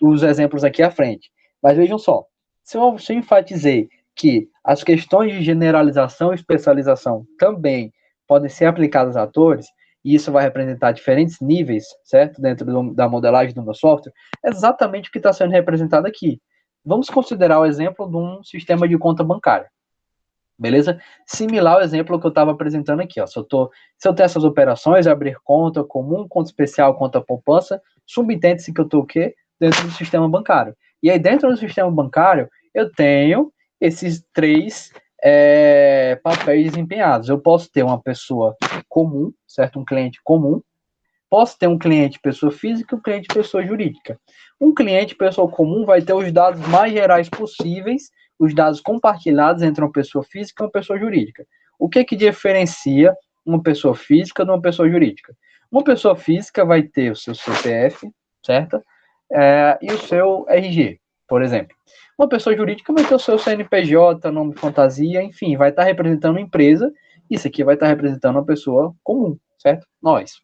os exemplos aqui à frente. Mas vejam só, se eu enfatizei que as questões de generalização e especialização também podem ser aplicadas a atores, e isso vai representar diferentes níveis, certo? Dentro da modelagem do meu software, é exatamente o que está sendo representado aqui. Vamos considerar o exemplo de um sistema de conta bancária. Beleza? Similar ao exemplo que eu estava apresentando aqui. Ó. Se eu tenho essas operações, abrir conta comum, conta especial, conta poupança, subentende-se que eu estou o quê? Dentro do sistema bancário. E aí, dentro do sistema bancário, eu tenho esses três papéis desempenhados. Eu posso ter uma pessoa comum, certo? Um cliente comum. Posso ter um cliente pessoa física e um cliente pessoa jurídica. Um cliente pessoa comum vai ter os dados mais gerais possíveis, os dados compartilhados entre uma pessoa física e uma pessoa jurídica. O que diferencia uma pessoa física de uma pessoa jurídica? Uma pessoa física vai ter o seu CPF, certo? E o seu RG, por exemplo. Uma pessoa jurídica vai ter o seu CNPJ, nome de fantasia, enfim, vai estar representando uma empresa. Isso aqui vai estar representando uma pessoa comum, certo? Nós.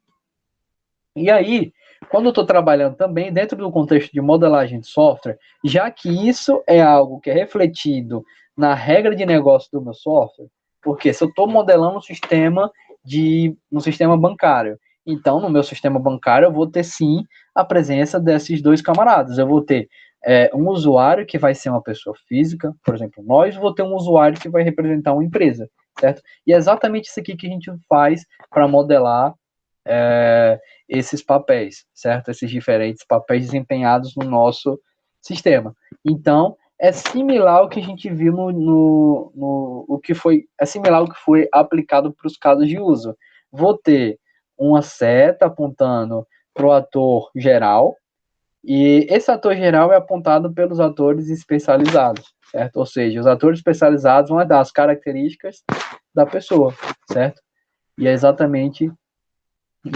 E aí, quando eu estou trabalhando também dentro do contexto de modelagem de software, já que isso é algo que é refletido na regra de negócio do meu software, porque se eu estou modelando um sistema bancário, então no meu sistema bancário eu vou ter sim a presença desses dois camaradas. Eu vou ter um usuário que vai ser uma pessoa física, por exemplo, nós, vou ter um usuário que vai representar uma empresa, certo? E é exatamente isso aqui que a gente faz para modelar esses papéis, certo? Esses diferentes papéis desempenhados no nosso sistema. Então, é similar ao que a gente viu é similar ao que foi aplicado para os casos de uso. Vou ter uma seta apontando para o ator geral, e esse ator geral é apontado pelos atores especializados, certo? Ou seja, os atores especializados vão dar as características da pessoa, certo? E é exatamente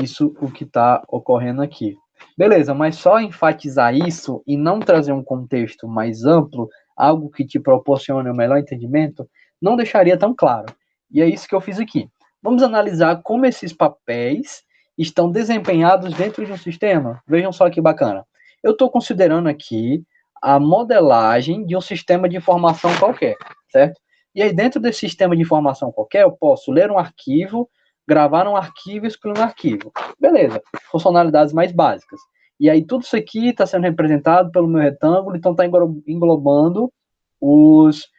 isso o que está ocorrendo aqui. Beleza, mas só enfatizar isso e não trazer um contexto mais amplo, algo que te proporcione o melhor entendimento, não deixaria tão claro. E é isso que eu fiz aqui. Vamos analisar como esses papéis estão desempenhados dentro de um sistema. Vejam só que bacana. Eu estou considerando aqui a modelagem de um sistema de informação qualquer, certo? E aí, dentro desse sistema de informação qualquer, eu posso ler um arquivo, gravar um arquivo e excluir um arquivo. Beleza, funcionalidades mais básicas. E aí tudo isso aqui está sendo representado pelo meu retângulo, então está englobando os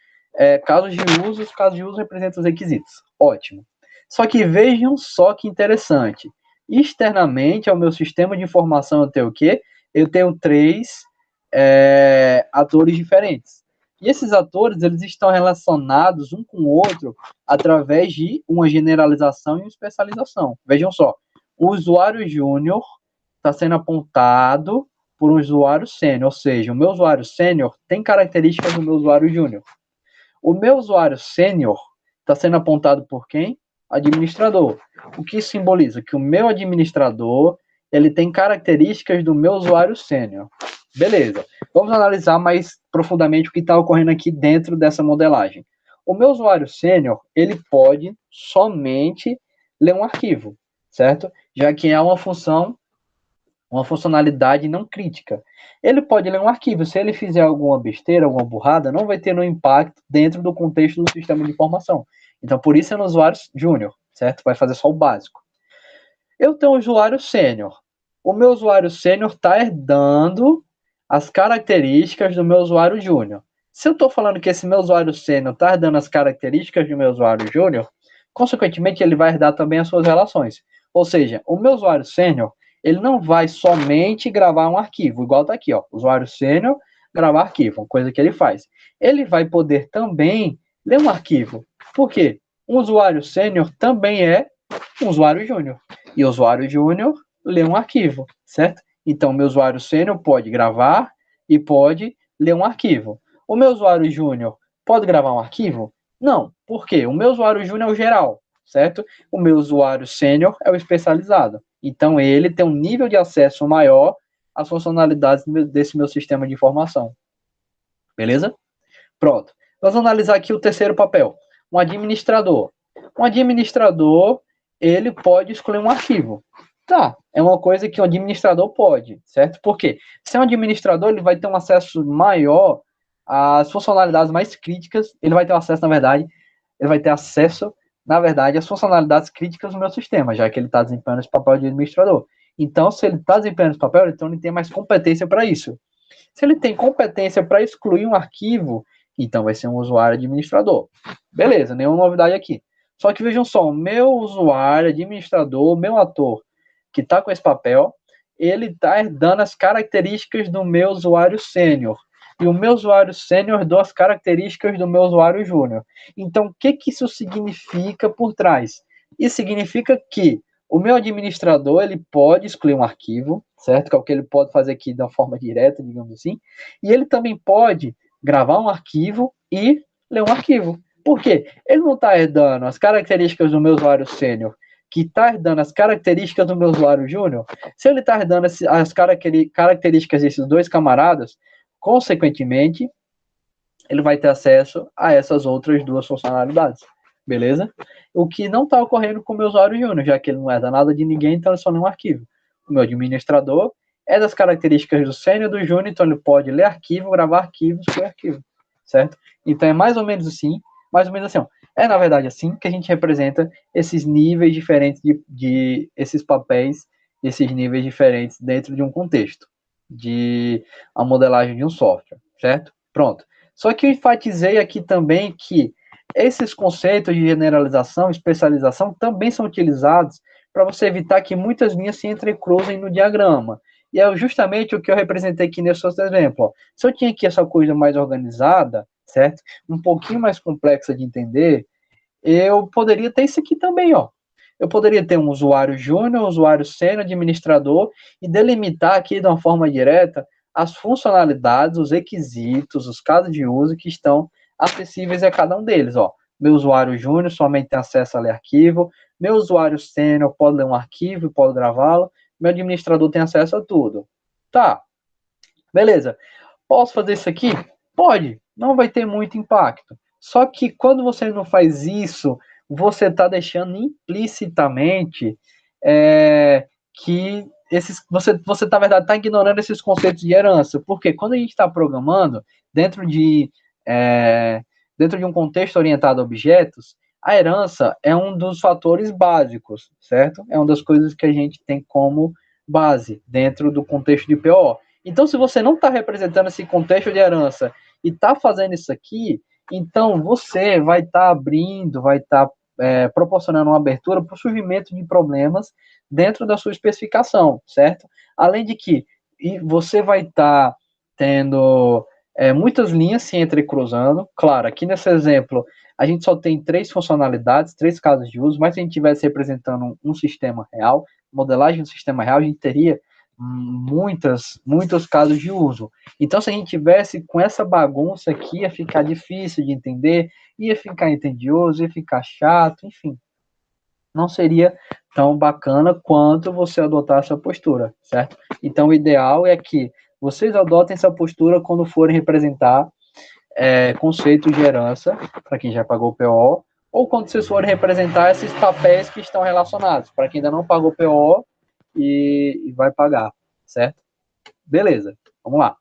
casos de uso. Os casos de uso representam os requisitos. Ótimo. Só que vejam só que interessante. Externamente ao meu sistema de informação eu tenho o quê? Eu tenho três atores diferentes. E esses atores, eles estão relacionados um com o outro através de uma generalização e uma especialização. Vejam só, o usuário júnior está sendo apontado por um usuário sênior, ou seja, o meu usuário sênior tem características do meu usuário júnior. O meu usuário sênior está sendo apontado por quem? Administrador. O que simboliza? Que o meu administrador ele tem características do meu usuário sênior. Beleza. Vamos analisar mais profundamente o que está ocorrendo aqui dentro dessa modelagem. O meu usuário sênior, ele pode somente ler um arquivo, certo? Já que é uma funcionalidade não crítica. Ele pode ler um arquivo. Se ele fizer alguma besteira, alguma burrada, não vai ter um impacto dentro do contexto do sistema de informação. Então, por isso é no usuário júnior, certo? Vai fazer só o básico. Eu tenho um usuário sênior. O meu usuário sênior está herdando as características do meu usuário júnior. Se eu estou falando que esse meu usuário sênior está herdando as características do meu usuário júnior, consequentemente, ele vai herdar também as suas relações. Ou seja, o meu usuário sênior, ele não vai somente gravar um arquivo, igual está aqui, ó, usuário sênior, gravar arquivo, uma coisa que ele faz. Ele vai poder também ler um arquivo. Por quê? Um usuário sênior também é um usuário júnior. E o usuário júnior lê um arquivo, certo? Então, meu usuário sênior pode gravar e pode ler um arquivo. O meu usuário júnior pode gravar um arquivo? Não. Por quê? O meu usuário júnior é o geral, certo? O meu usuário sênior é o especializado. Então, ele tem um nível de acesso maior às funcionalidades desse meu sistema de informação. Beleza? Pronto. Vamos analisar aqui o terceiro papel. Um administrador. Um administrador, ele pode escolher um arquivo. Tá, é uma coisa que o administrador pode, certo? Por quê? Se é um administrador, ele vai ter um acesso maior às funcionalidades mais críticas, ele vai ter acesso, na verdade, às funcionalidades críticas do meu sistema, já que ele está desempenhando esse papel de administrador. Então, se ele está desempenhando esse papel, então ele tem mais competência para isso. Se ele tem competência para excluir um arquivo, Então vai ser um usuário administrador. Beleza, nenhuma novidade aqui. Só que vejam só, o meu usuário administrador, o meu ator que está com esse papel, ele está herdando as características do meu usuário sênior. E o meu usuário sênior herdou as características do meu usuário júnior. Então, o que isso significa por trás? Isso significa que o meu administrador, ele pode excluir um arquivo, certo? Que é o que ele pode fazer aqui de uma forma direta, digamos assim. E ele também pode gravar um arquivo e ler um arquivo. Por quê? Ele não está herdando as características do meu usuário sênior, que está herdando as características do meu usuário júnior. Se ele está herdando as características desses dois camaradas, consequentemente, ele vai ter acesso a essas outras duas funcionalidades. Beleza? O que não está ocorrendo com o meu usuário júnior, já que ele não herda nada de ninguém, então ele só lê um arquivo. O meu administrador é das características do sênior e do júnior, então ele pode ler arquivo, gravar arquivos, ler arquivo. Certo? Então é mais ou menos assim, ó. É, na verdade, assim que a gente representa esses níveis diferentes de esses papéis, esses níveis diferentes dentro de um contexto, de a modelagem de um software, certo? Pronto. Só que eu enfatizei aqui também que esses conceitos de generalização e especialização também são utilizados para você evitar que muitas linhas se entrecruzem no diagrama. E é justamente o que eu representei aqui nesse outro exemplo. Ó. Se eu tinha aqui essa coisa mais organizada, certo? Um pouquinho mais complexa de entender, eu poderia ter isso aqui também, ó. Eu poderia ter um usuário júnior, um usuário sênior, administrador, e delimitar aqui de uma forma direta as funcionalidades, os requisitos, os casos de uso que estão acessíveis a cada um deles, ó. Meu usuário júnior somente tem acesso a ler arquivo, meu usuário sênior pode ler um arquivo e pode gravá-lo, meu administrador tem acesso a tudo. Tá, beleza. Posso fazer isso aqui? Pode, não vai ter muito impacto. Só que quando você não faz isso, você está deixando implicitamente que você na verdade está ignorando esses conceitos de herança. Porque quando a gente está programando dentro dentro de um contexto orientado a objetos, a herança é um dos fatores básicos, certo? É uma das coisas que a gente tem como base dentro do contexto de PO. Então, se você não está representando esse contexto de herança e está fazendo isso aqui, então você vai estar abrindo, vai estar proporcionando uma abertura para o surgimento de problemas dentro da sua especificação, certo? Além de que você vai estar tendo muitas linhas se entrecruzando. Claro, aqui nesse exemplo, a gente só tem 3 funcionalidades, 3 casos de uso, mas se a gente estivesse representando um sistema real, modelagem do sistema real, a gente teria muitos casos de uso. Então, se a gente tivesse com essa bagunça aqui, ia ficar difícil de entender, ia ficar entedioso, ia ficar chato, enfim. Não seria tão bacana quanto você adotar essa postura, certo? Então, o ideal é que vocês adotem essa postura quando forem representar conceitos de herança, para quem já pagou o PO, ou quando vocês forem representar esses papéis que estão relacionados, para quem ainda não pagou o PO e vai pagar, certo? Beleza, vamos lá.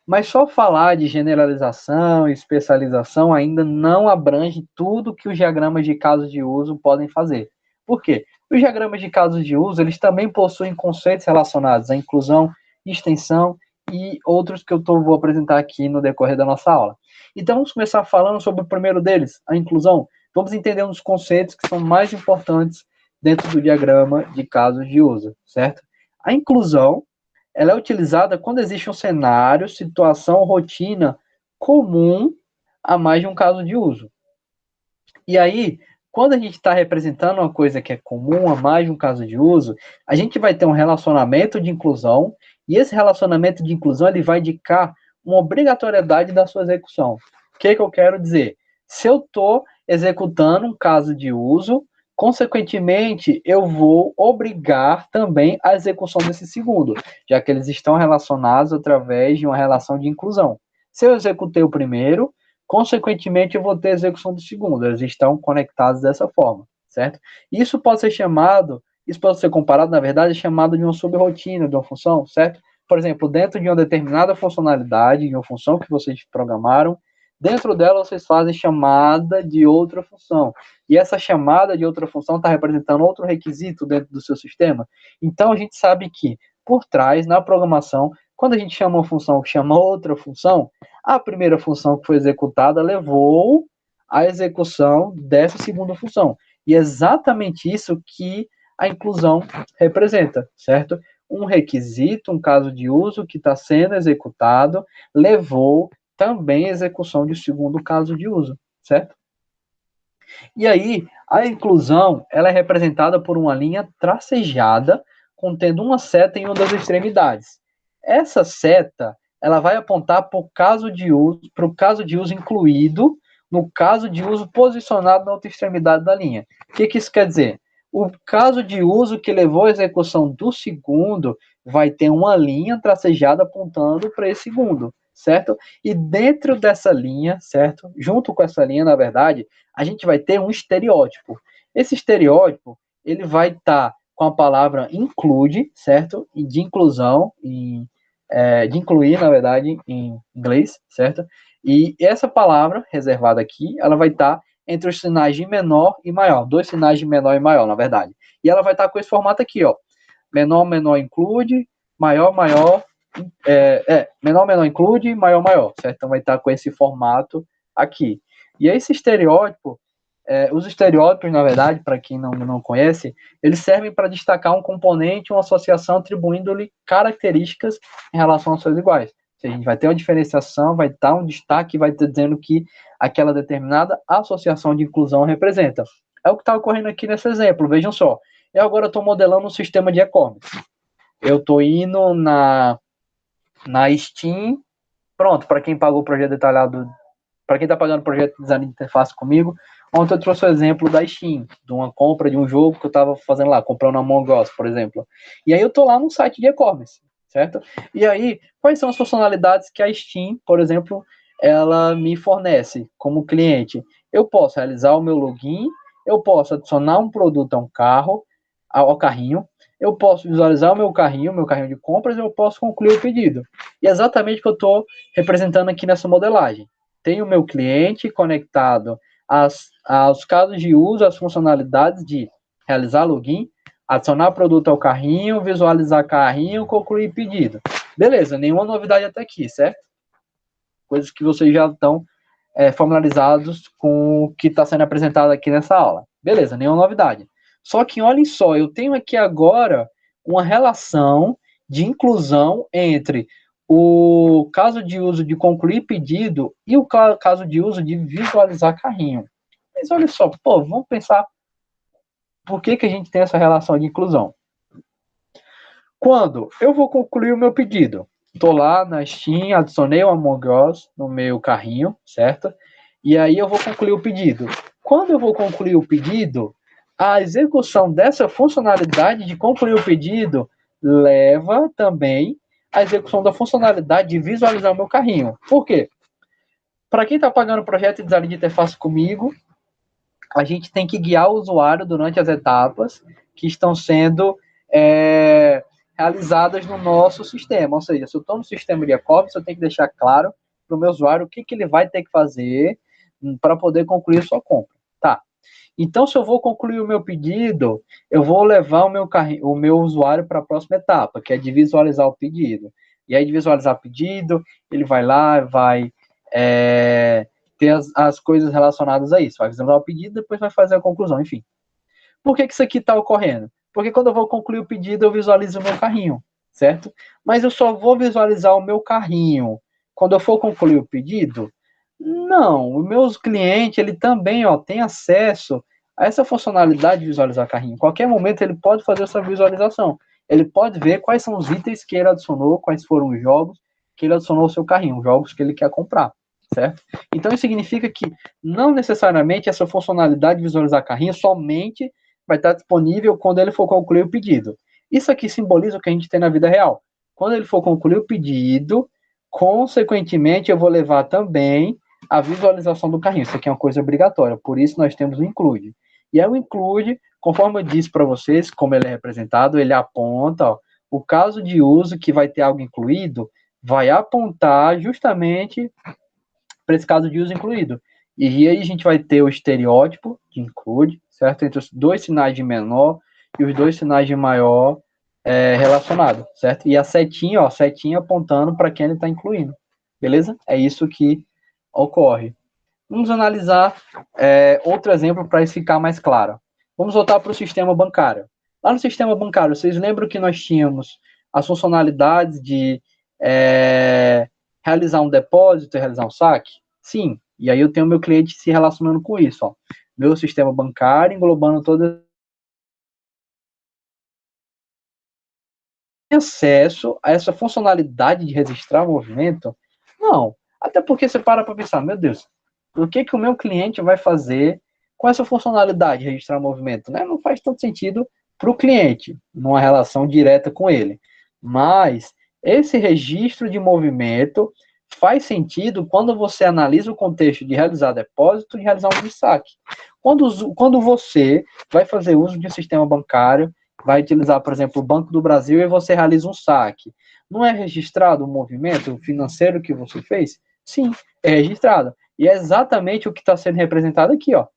Mas só falar de generalização e especialização ainda não abrange tudo que os diagramas de casos de uso podem fazer. Por quê? Os diagramas de casos de uso, eles também possuem conceitos relacionados à inclusão, extensão e outros que eu vou apresentar aqui no decorrer da nossa aula. Então, vamos começar falando sobre o primeiro deles, a inclusão. Vamos entender uns conceitos que são mais importantes dentro do diagrama de casos de uso, certo? A inclusão, ela é utilizada quando existe um cenário, situação, rotina comum a mais de um caso de uso. E aí, quando a gente está representando uma coisa que é comum a mais de um caso de uso, a gente vai ter um relacionamento de inclusão, e esse relacionamento de inclusão ele vai indicar uma obrigatoriedade da sua execução. O que eu quero dizer? Se eu estou executando um caso de uso, consequentemente, eu vou obrigar também a execução desse segundo, já que eles estão relacionados através de uma relação de inclusão. Se eu executei o primeiro, consequentemente, eu vou ter a execução do segundo. Eles estão conectados dessa forma, certo? Isso pode ser comparado, na verdade, chamado de uma subrotina de uma função, certo? Por exemplo, dentro de uma determinada funcionalidade, de uma função que vocês programaram, dentro dela vocês fazem chamada de outra função. E essa chamada de outra função está representando outro requisito dentro do seu sistema. Então, a gente sabe que, por trás, na programação, Quando a gente chama uma função que chama outra função, a primeira função que foi executada levou à execução dessa segunda função. E é exatamente isso que a inclusão representa, certo? Um requisito, um caso de uso que está sendo executado, levou também à execução de segundo caso de uso, certo? E aí, a inclusão, ela é representada por uma linha tracejada, contendo uma seta em uma das extremidades. Essa seta, ela vai apontar para o caso de uso incluído no caso de uso posicionado na outra extremidade da linha. O que isso quer dizer? O caso de uso que levou à execução do segundo vai ter uma linha tracejada apontando para esse segundo, certo? E dentro dessa linha, certo? Junto com essa linha, na verdade, a gente vai ter um estereótipo. Esse estereótipo, ele vai estar com a palavra include, certo? E de inclusão, de incluir, na verdade, em inglês, certo? E essa palavra reservada aqui, ela vai estar entre os sinais de menor e maior, dois sinais de menor e maior, na verdade. E ela vai estar com esse formato aqui, ó. Menor, menor include, maior, maior, menor, menor include, maior, maior, certo? Então vai estar com esse formato aqui. E esse estereótipo, os estereótipos, na verdade, para quem não conhece, eles servem para destacar um componente, uma associação, atribuindo-lhe características em relação aos seus iguais. A gente vai ter uma diferenciação, vai estar um destaque, vai estar dizendo que aquela determinada associação de inclusão representa. É o que está ocorrendo aqui nesse exemplo, vejam só. Eu agora estou modelando um sistema de e-commerce. Eu estou indo na Steam, pronto, para quem pagou o projeto detalhado, para quem está pagando o projeto de design de interface comigo, ontem eu trouxe o exemplo da Steam, de uma compra de um jogo que eu estava fazendo lá, comprando Among Us, por exemplo. E aí eu estou lá no site de e-commerce, certo? E aí, quais são as funcionalidades que a Steam, por exemplo, ela me fornece como cliente? Eu posso realizar o meu login, eu posso adicionar um produto a um carro, ao carrinho, eu posso visualizar o meu carrinho de compras, eu posso concluir o pedido. E é exatamente o que eu estou representando aqui nessa modelagem. Tenho o meu cliente conectado aos casos de uso, às funcionalidades de realizar login, adicionar produto ao carrinho, visualizar carrinho, concluir pedido. Beleza, nenhuma novidade até aqui, certo? Coisas que vocês já estão familiarizados com o que está sendo apresentado aqui nessa aula. Beleza, nenhuma novidade. Só que olhem só, eu tenho aqui agora uma relação de inclusão entre o caso de uso de concluir pedido e o caso de uso de visualizar carrinho. Mas olha só, pô, vamos pensar por que a gente tem essa relação de inclusão. Quando eu vou concluir o meu pedido, estou lá na Steam, adicionei o Among Us no meu carrinho, certo? E aí eu vou concluir o pedido. Quando eu vou concluir o pedido, a execução dessa funcionalidade de concluir o pedido leva também à execução da funcionalidade de visualizar o meu carrinho. Por quê? Para quem está pagando o projeto de design de interface comigo, a gente tem que guiar o usuário durante as etapas que estão sendo realizadas no nosso sistema. Ou seja, se eu estou no sistema de e-commerce, eu tenho que deixar claro para o meu usuário o que ele vai ter que fazer para poder concluir a sua compra. Tá. Então, se eu vou concluir o meu pedido, eu vou levar o meu usuário para a próxima etapa, que é de visualizar o pedido. E aí, de visualizar o pedido, ele vai lá, vai ter as coisas relacionadas a isso. Vai visualizar o pedido, depois vai fazer a conclusão, enfim. Por que isso aqui está ocorrendo? Porque quando eu vou concluir o pedido, eu visualizo o meu carrinho, certo? Mas eu só vou visualizar o meu carrinho quando eu for concluir o pedido? Não, o meu cliente, ele também tem acesso a essa funcionalidade de visualizar carrinho. Em qualquer momento ele pode fazer essa visualização. Ele pode ver quais são os itens que ele adicionou, quais foram os jogos que ele adicionou ao seu carrinho, os jogos que ele quer comprar, certo? Então isso significa que não necessariamente essa funcionalidade de visualizar carrinho somente vai estar disponível quando ele for concluir o pedido. Isso aqui simboliza o que a gente tem na vida real. Quando ele for concluir o pedido, consequentemente eu vou levar também a visualização do carrinho. Isso aqui é uma coisa obrigatória, por isso nós temos o include. E aí o include, conforme eu disse para vocês, como ele é representado, ele aponta o caso de uso que vai ter algo incluído, vai apontar justamente para esse caso de uso incluído. E aí a gente vai ter o estereótipo de include, certo? Entre os dois sinais de menor e os dois sinais de maior relacionado, certo? E a setinha, ó, setinha apontando para quem ele está incluindo, beleza? É isso que ocorre. Vamos analisar outro exemplo para isso ficar mais claro. Vamos voltar para o sistema bancário. Lá no sistema bancário, vocês lembram que nós tínhamos as funcionalidades de realizar um depósito e realizar um saque? Sim. E aí eu tenho meu cliente se relacionando com isso. Ó. Meu sistema bancário englobando todas acesso a essa funcionalidade de registrar movimento? Não. Até porque você para pensar, meu Deus, o que o meu cliente vai fazer com essa funcionalidade de registrar movimento? Né? Não faz tanto sentido para o cliente, numa relação direta com ele. Mas esse registro de movimento faz sentido quando você analisa o contexto de realizar depósito e realizar um saque. Quando você vai fazer uso de um sistema bancário, vai utilizar, por exemplo, o Banco do Brasil e você realiza um saque. Não é registrado o movimento financeiro que você fez? Sim, é registrado. E é exatamente o que está sendo representado aqui, ó.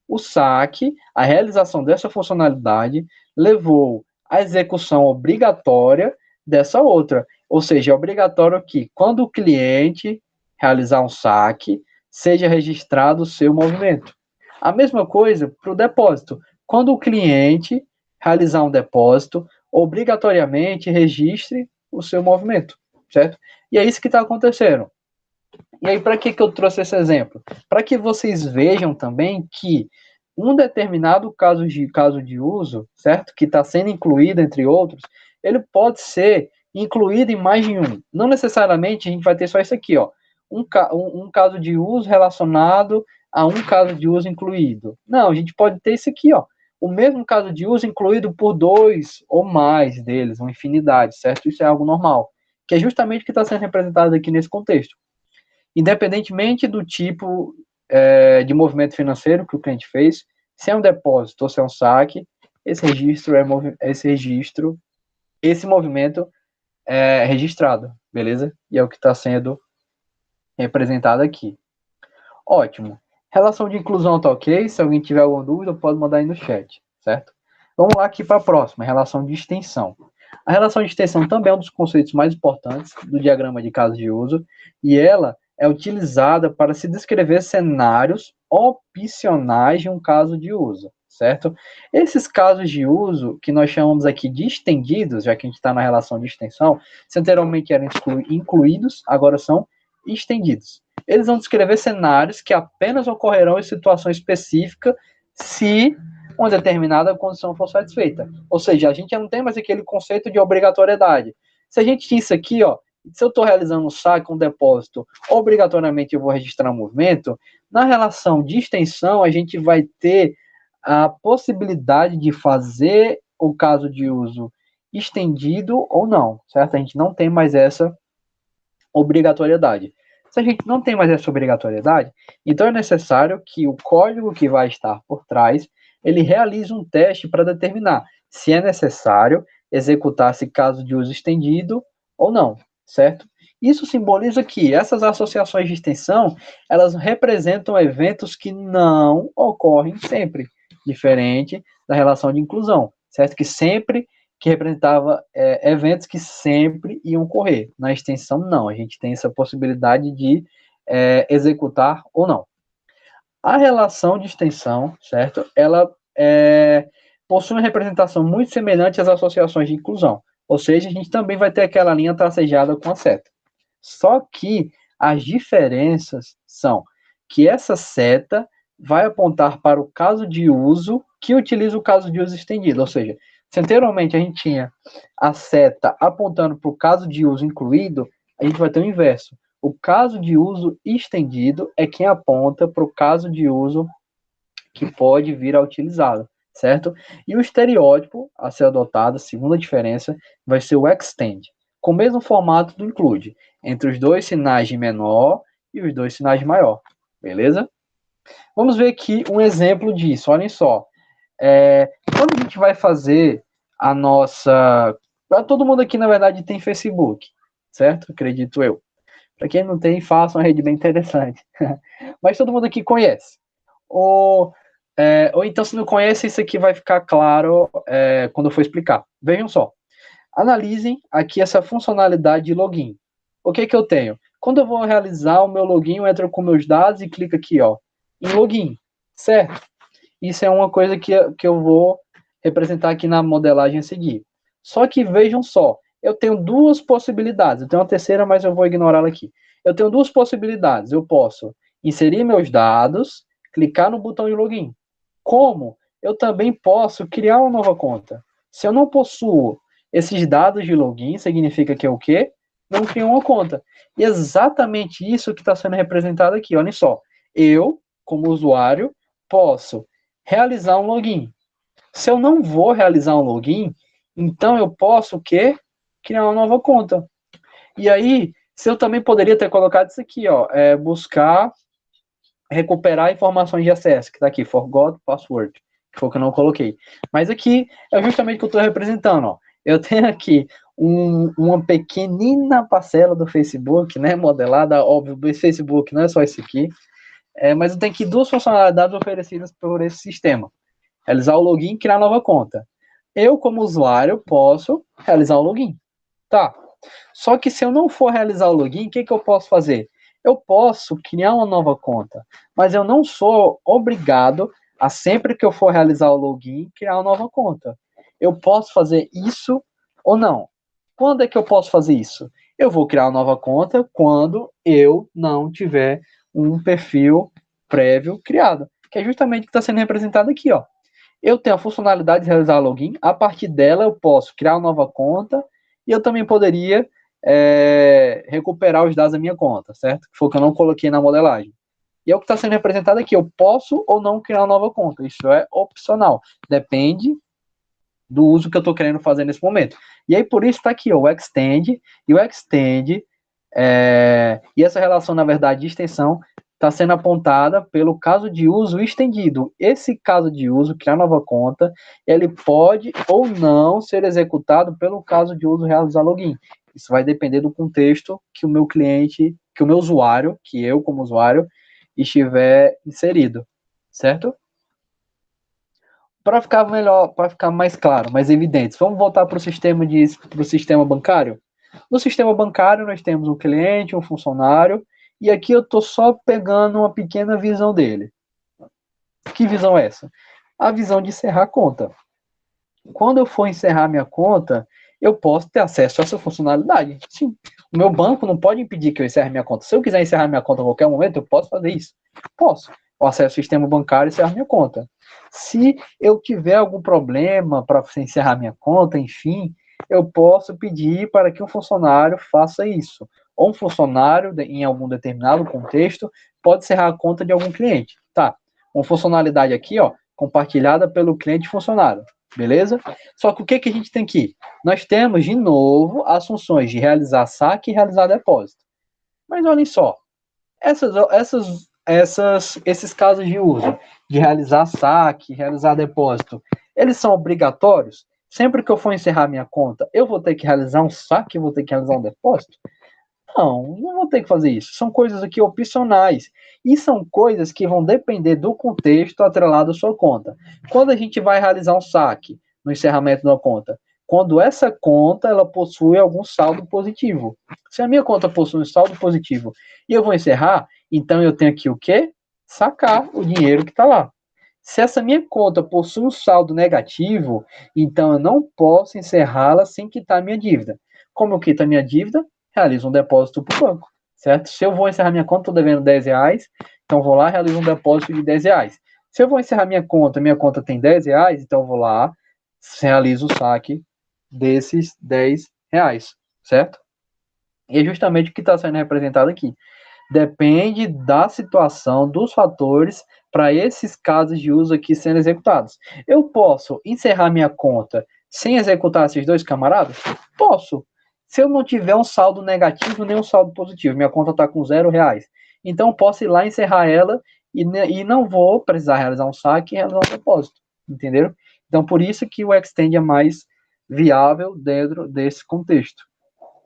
O saque, a realização dessa funcionalidade, levou à execução obrigatória dessa outra. Ou seja, é obrigatório que, quando o cliente realizar um saque, seja registrado o seu movimento. A mesma coisa para o depósito. Quando o cliente realizar um depósito, obrigatoriamente registre o seu movimento, certo? E é isso que está acontecendo. E aí, para que eu trouxe esse exemplo? Para que vocês vejam também que um determinado caso de uso, certo? Que está sendo incluído, entre outros, ele pode ser incluído em mais de um. Não necessariamente a gente vai ter só isso aqui, ó. Um caso de uso relacionado a um caso de uso incluído. Não, a gente pode ter isso aqui, ó. O mesmo caso de uso incluído por dois ou mais deles, uma infinidade, certo? Isso é algo normal, que é justamente o que está sendo representado aqui nesse contexto. Independentemente do tipo de movimento financeiro que o cliente fez, se é um depósito ou se é um saque, esse movimento é registrado, beleza? E é o que está sendo representado aqui. Ótimo. Relação de inclusão tá ok? Se alguém tiver alguma dúvida, pode mandar aí no chat, certo? Vamos lá aqui para a próxima, relação de extensão. A relação de extensão também é um dos conceitos mais importantes do diagrama de casos de uso, e ela é utilizada para se descrever cenários opcionais de um caso de uso, certo? Esses casos de uso, que nós chamamos aqui de estendidos, já que a gente está na relação de extensão, se anteriormente eram incluídos, agora são estendidos. Eles vão descrever cenários que apenas ocorrerão em situação específica se uma determinada condição for satisfeita. Ou seja, a gente não tem mais aquele conceito de obrigatoriedade. Se a gente tinha isso aqui, ó, se eu estou realizando um saque, um depósito, obrigatoriamente eu vou registrar um movimento, na relação de extensão, a gente vai ter a possibilidade de fazer o caso de uso estendido ou não, certo? A gente não tem mais essa obrigatoriedade. Se a gente não tem mais essa obrigatoriedade, então é necessário que o código que vai estar por trás, ele realize um teste para determinar se é necessário executar esse caso de uso estendido ou não, certo? Isso simboliza que essas associações de extensão, elas representam eventos que não ocorrem sempre, diferente da relação de inclusão, certo? Que representava eventos que sempre iam ocorrer. Na extensão, não. A gente tem essa possibilidade de executar ou não. A relação de extensão, certo? Ela possui uma representação muito semelhante às associações de inclusão. Ou seja, a gente também vai ter aquela linha tracejada com a seta. Só que as diferenças são que essa seta vai apontar para o caso de uso que utiliza o caso de uso estendido. Ou seja, se anteriormente a gente tinha a seta apontando para o caso de uso incluído, a gente vai ter o inverso. O caso de uso estendido é quem aponta para o caso de uso que pode vir a utilizá-lo, certo? E o estereótipo a ser adotado, a segunda diferença, vai ser o extend, com o mesmo formato do include, entre os dois sinais de menor e os dois sinais de maior, beleza? Vamos ver aqui um exemplo disso, olhem só. Quando a gente vai fazer a nossa... Todo mundo aqui, na verdade, tem Facebook, certo? Acredito eu. Para quem não tem, faça uma rede bem interessante. Mas todo mundo aqui conhece. Ou então, se não conhece, isso aqui vai ficar claro quando eu for explicar. Vejam só. Analisem aqui essa funcionalidade de login. O que eu tenho? Quando eu vou realizar o meu login, eu entro com meus dados e clico aqui, ó, em login, certo? Isso é uma coisa que eu vou representar aqui na modelagem a seguir. Só que vejam só, eu tenho duas possibilidades. Eu tenho uma terceira, mas eu vou ignorá-la aqui. Eu tenho duas possibilidades. Eu posso inserir meus dados, clicar no botão de login. Como eu também posso criar uma nova conta. Se eu não possuo esses dados de login, significa que é o quê? Não crio uma conta. E exatamente isso que está sendo representado aqui. Olhem só. Eu, como usuário, posso realizar um login. Se eu não vou realizar um login, então eu posso o quê? Criar uma nova conta. E aí, se eu também poderia ter colocado isso aqui, ó, buscar recuperar informações de acesso, que está aqui, forgot password, que foi o que eu não coloquei. Mas aqui é justamente o que eu estou representando, ó. Eu tenho aqui uma pequenina parcela do Facebook, né, modelada, óbvio, do Facebook, não é só isso aqui, mas eu tenho aqui duas funcionalidades oferecidas por esse sistema. Realizar o login e criar nova conta. Eu, como usuário, posso realizar o login. Tá. Só que se eu não for realizar o login, o que eu posso fazer? Eu posso criar uma nova conta, mas eu não sou obrigado a sempre que eu for realizar o login, criar uma nova conta. Eu posso fazer isso ou não. Quando é que eu posso fazer isso? Eu vou criar uma nova conta quando eu não tiver um perfil prévio criado, que é justamente o que está sendo representado aqui, ó. Eu tenho a funcionalidade de realizar login, a partir dela eu posso criar uma nova conta e eu também poderia recuperar os dados da minha conta, certo? Que foi o que eu não coloquei na modelagem. E é o que está sendo representado aqui, eu posso ou não criar uma nova conta, isso é opcional, depende do uso que eu estou querendo fazer nesse momento. E aí por isso está aqui, ó, o extend, e o extend, e essa relação, na verdade, de extensão, está sendo apontada pelo caso de uso estendido. Esse caso de uso, criar nova conta, ele pode ou não ser executado pelo caso de uso realizar login. Isso vai depender do contexto que o meu cliente, que o meu usuário, que eu como usuário, estiver inserido, certo? Para ficar melhor, para ficar mais claro, mais evidente, vamos voltar para o sistema bancário? No sistema bancário, nós temos um cliente, um funcionário, e aqui eu estou só pegando uma pequena visão dele. Que visão é essa? A visão de encerrar a conta. Quando eu for encerrar minha conta, eu posso ter acesso a essa funcionalidade. Sim. O meu banco não pode impedir que eu encerre minha conta. Se eu quiser encerrar minha conta a qualquer momento, eu posso fazer isso. Posso. Eu acesso ao sistema bancário e encerrar minha conta. Se eu tiver algum problema para encerrar minha conta, enfim, eu posso pedir para que um funcionário faça isso. Ou um funcionário, em algum determinado contexto, pode encerrar a conta de algum cliente. Tá. Uma funcionalidade aqui, ó, compartilhada pelo cliente e funcionário. Beleza? Só que o que a gente tem aqui? Nós temos, de novo, as funções de realizar saque e realizar depósito. Mas olhem só, esses casos de uso, de realizar saque, realizar depósito, eles são obrigatórios? Sempre que eu for encerrar minha conta, eu vou ter que realizar um saque, vou ter que realizar um depósito? Não vou ter que fazer isso. São coisas aqui opcionais. E são coisas que vão depender do contexto atrelado à sua conta. Quando a gente vai realizar um saque no encerramento da conta, quando essa conta ela possui algum saldo positivo. Se a minha conta possui um saldo positivo e eu vou encerrar, então eu tenho aqui o quê? Sacar o dinheiro que está lá. Se essa minha conta possui um saldo negativo, então eu não posso encerrá-la sem quitar a minha dívida. Como eu quito a minha dívida? Realizo um depósito para o banco, certo? Se eu vou encerrar minha conta, estou devendo R$10, então vou lá e realizo um depósito de R$10. Se eu vou encerrar minha conta tem R$10, então eu vou lá, realizo o saque desses R$10, certo? E é justamente o que está sendo representado aqui. Depende da situação, dos fatores, para esses casos de uso aqui sendo executados. Eu posso encerrar minha conta sem executar esses dois camaradas? Posso. Se eu não tiver um saldo negativo nem um saldo positivo, minha conta está com R$0, então eu posso ir lá encerrar ela e não vou precisar realizar um saque e realizar um depósito, entenderam? Então, por isso que o Extend é mais viável dentro desse contexto.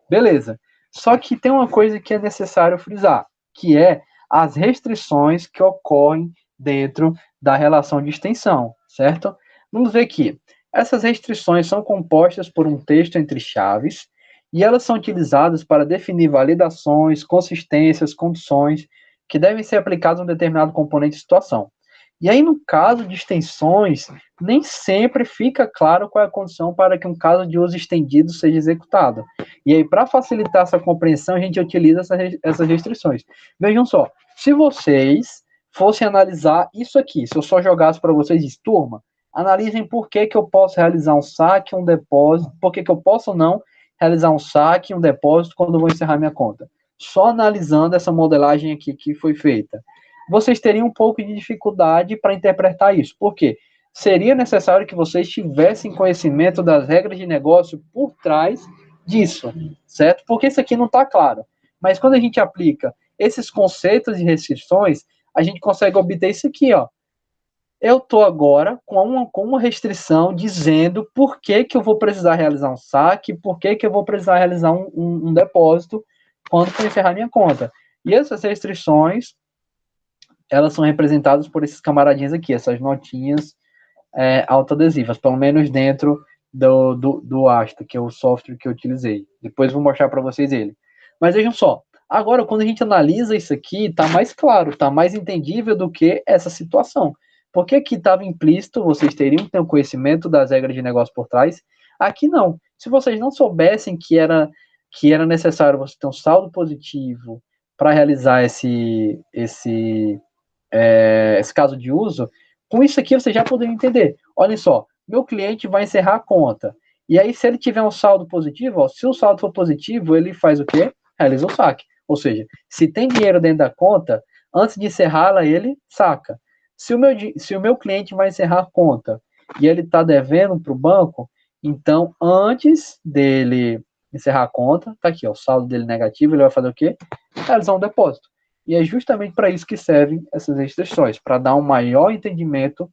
Beleza. Só que tem uma coisa que é necessário frisar, que é as restrições que ocorrem dentro da relação de extensão, certo? Vamos ver aqui. Essas restrições são compostas por um texto entre chaves e elas são utilizadas para definir validações, consistências, condições que devem ser aplicadas a um determinado componente de situação. E aí, no caso de extensões, nem sempre fica claro qual é a condição para que um caso de uso estendido seja executado. E aí, para facilitar essa compreensão, a gente utiliza essas restrições. Vejam só, se vocês fossem analisar isso aqui, se eu só jogasse para vocês isso, turma, analisem por que eu posso realizar um saque, um depósito, por que eu posso ou não realizar um saque, um depósito quando eu vou encerrar minha conta. Só analisando essa modelagem aqui que foi feita. Vocês teriam um pouco de dificuldade para interpretar isso. Por quê? Seria necessário que vocês tivessem conhecimento das regras de negócio por trás disso, certo? Porque isso aqui não está claro. Mas quando a gente aplica esses conceitos de restrições, a gente consegue obter isso aqui, ó. Eu estou agora com uma restrição dizendo por que eu vou precisar realizar um saque, por que eu vou precisar realizar um depósito quando for encerrar minha conta. E essas restrições, elas são representadas por esses camaradinhas aqui, essas notinhas autoadesivas, pelo menos dentro do Asta, que é o software que eu utilizei. Depois vou mostrar para vocês ele. Mas vejam só, agora quando a gente analisa isso aqui, está mais claro, está mais entendível do que essa situação. Porque aqui estava implícito, vocês teriam que ter um conhecimento das regras de negócio por trás. Aqui não. Se vocês não soubessem que era necessário você ter um saldo positivo para realizar esse caso de uso, com isso aqui você já poderia entender. Olha só, meu cliente vai encerrar a conta. E aí, se ele tiver um saldo positivo, ó, se o saldo for positivo, ele faz o quê? Realiza o saque. Ou seja, se tem dinheiro dentro da conta, antes de encerrá-la, ele saca. Se o meu cliente vai encerrar a conta e ele está devendo para o banco, então, antes dele encerrar a conta, tá aqui, ó, o saldo dele negativo, ele vai fazer o quê? Realizar um depósito. E é justamente para isso que servem essas restrições, para dar um maior entendimento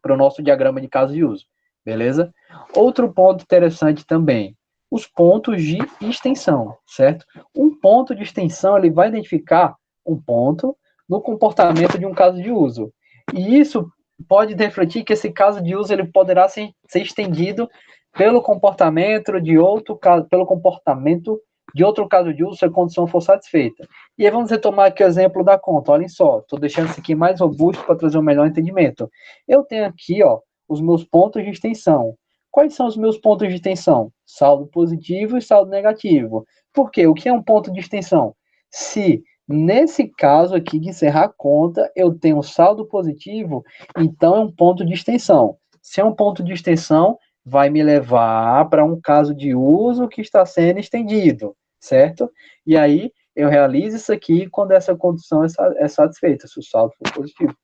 para o nosso diagrama de caso de uso, beleza? Outro ponto interessante também, os pontos de extensão, certo? Um ponto de extensão, ele vai identificar um ponto no comportamento de um caso de uso. E isso pode refletir que esse caso de uso ele poderá ser estendido pelo comportamento de outro caso, pelo comportamento de outro caso de uso se a condição for satisfeita. E aí vamos retomar aqui o exemplo da conta. Olhem só, estou deixando isso aqui mais robusto para trazer um melhor entendimento. Eu tenho aqui, ó, os meus pontos de extensão. Quais são os meus pontos de extensão? Saldo positivo e saldo negativo. Por quê? O que é um ponto de extensão? Se nesse caso aqui de encerrar a conta, eu tenho saldo positivo, então é um ponto de extensão. Se é um ponto de extensão, vai me levar para um caso de uso que está sendo estendido, certo? E aí, eu realizo isso aqui quando essa condição é satisfeita, se o saldo for positivo.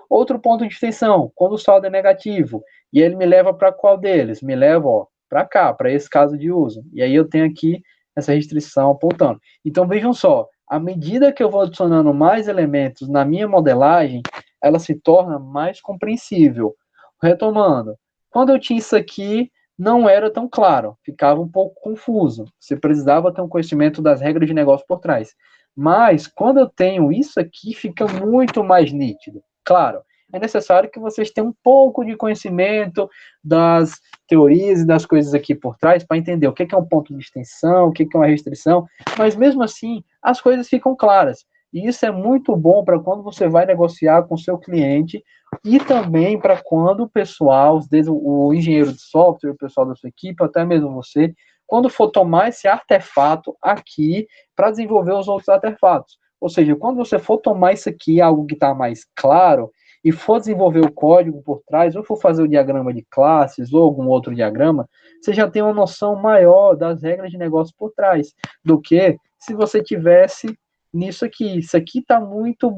Outro ponto de extensão, quando o saldo é negativo, e ele me leva para qual deles? Me leva para cá, para esse caso de uso. E aí eu tenho aqui essa restrição apontando. Então, vejam só, à medida que eu vou adicionando mais elementos na minha modelagem, ela se torna mais compreensível. Retomando, quando eu tinha isso aqui, não era tão claro, ficava um pouco confuso. Você precisava ter um conhecimento das regras de negócio por trás. Mas, quando eu tenho isso aqui, fica muito mais nítido. Claro, é necessário que vocês tenham um pouco de conhecimento das teorias e das coisas aqui por trás para entender o que é um ponto de extensão, o que é uma restrição, mas mesmo assim, as coisas ficam claras. E isso é muito bom para quando você vai negociar com o seu cliente e também para quando o pessoal, desde o engenheiro de software, o pessoal da sua equipe, até mesmo você, quando for tomar esse artefato aqui para desenvolver os outros artefatos. Ou seja, quando você for tomar isso aqui, algo que está mais claro, e for desenvolver o código por trás, ou for fazer o diagrama de classes, ou algum outro diagrama, você já tem uma noção maior das regras de negócio por trás, do que se você tivesse nisso aqui. Isso aqui está muito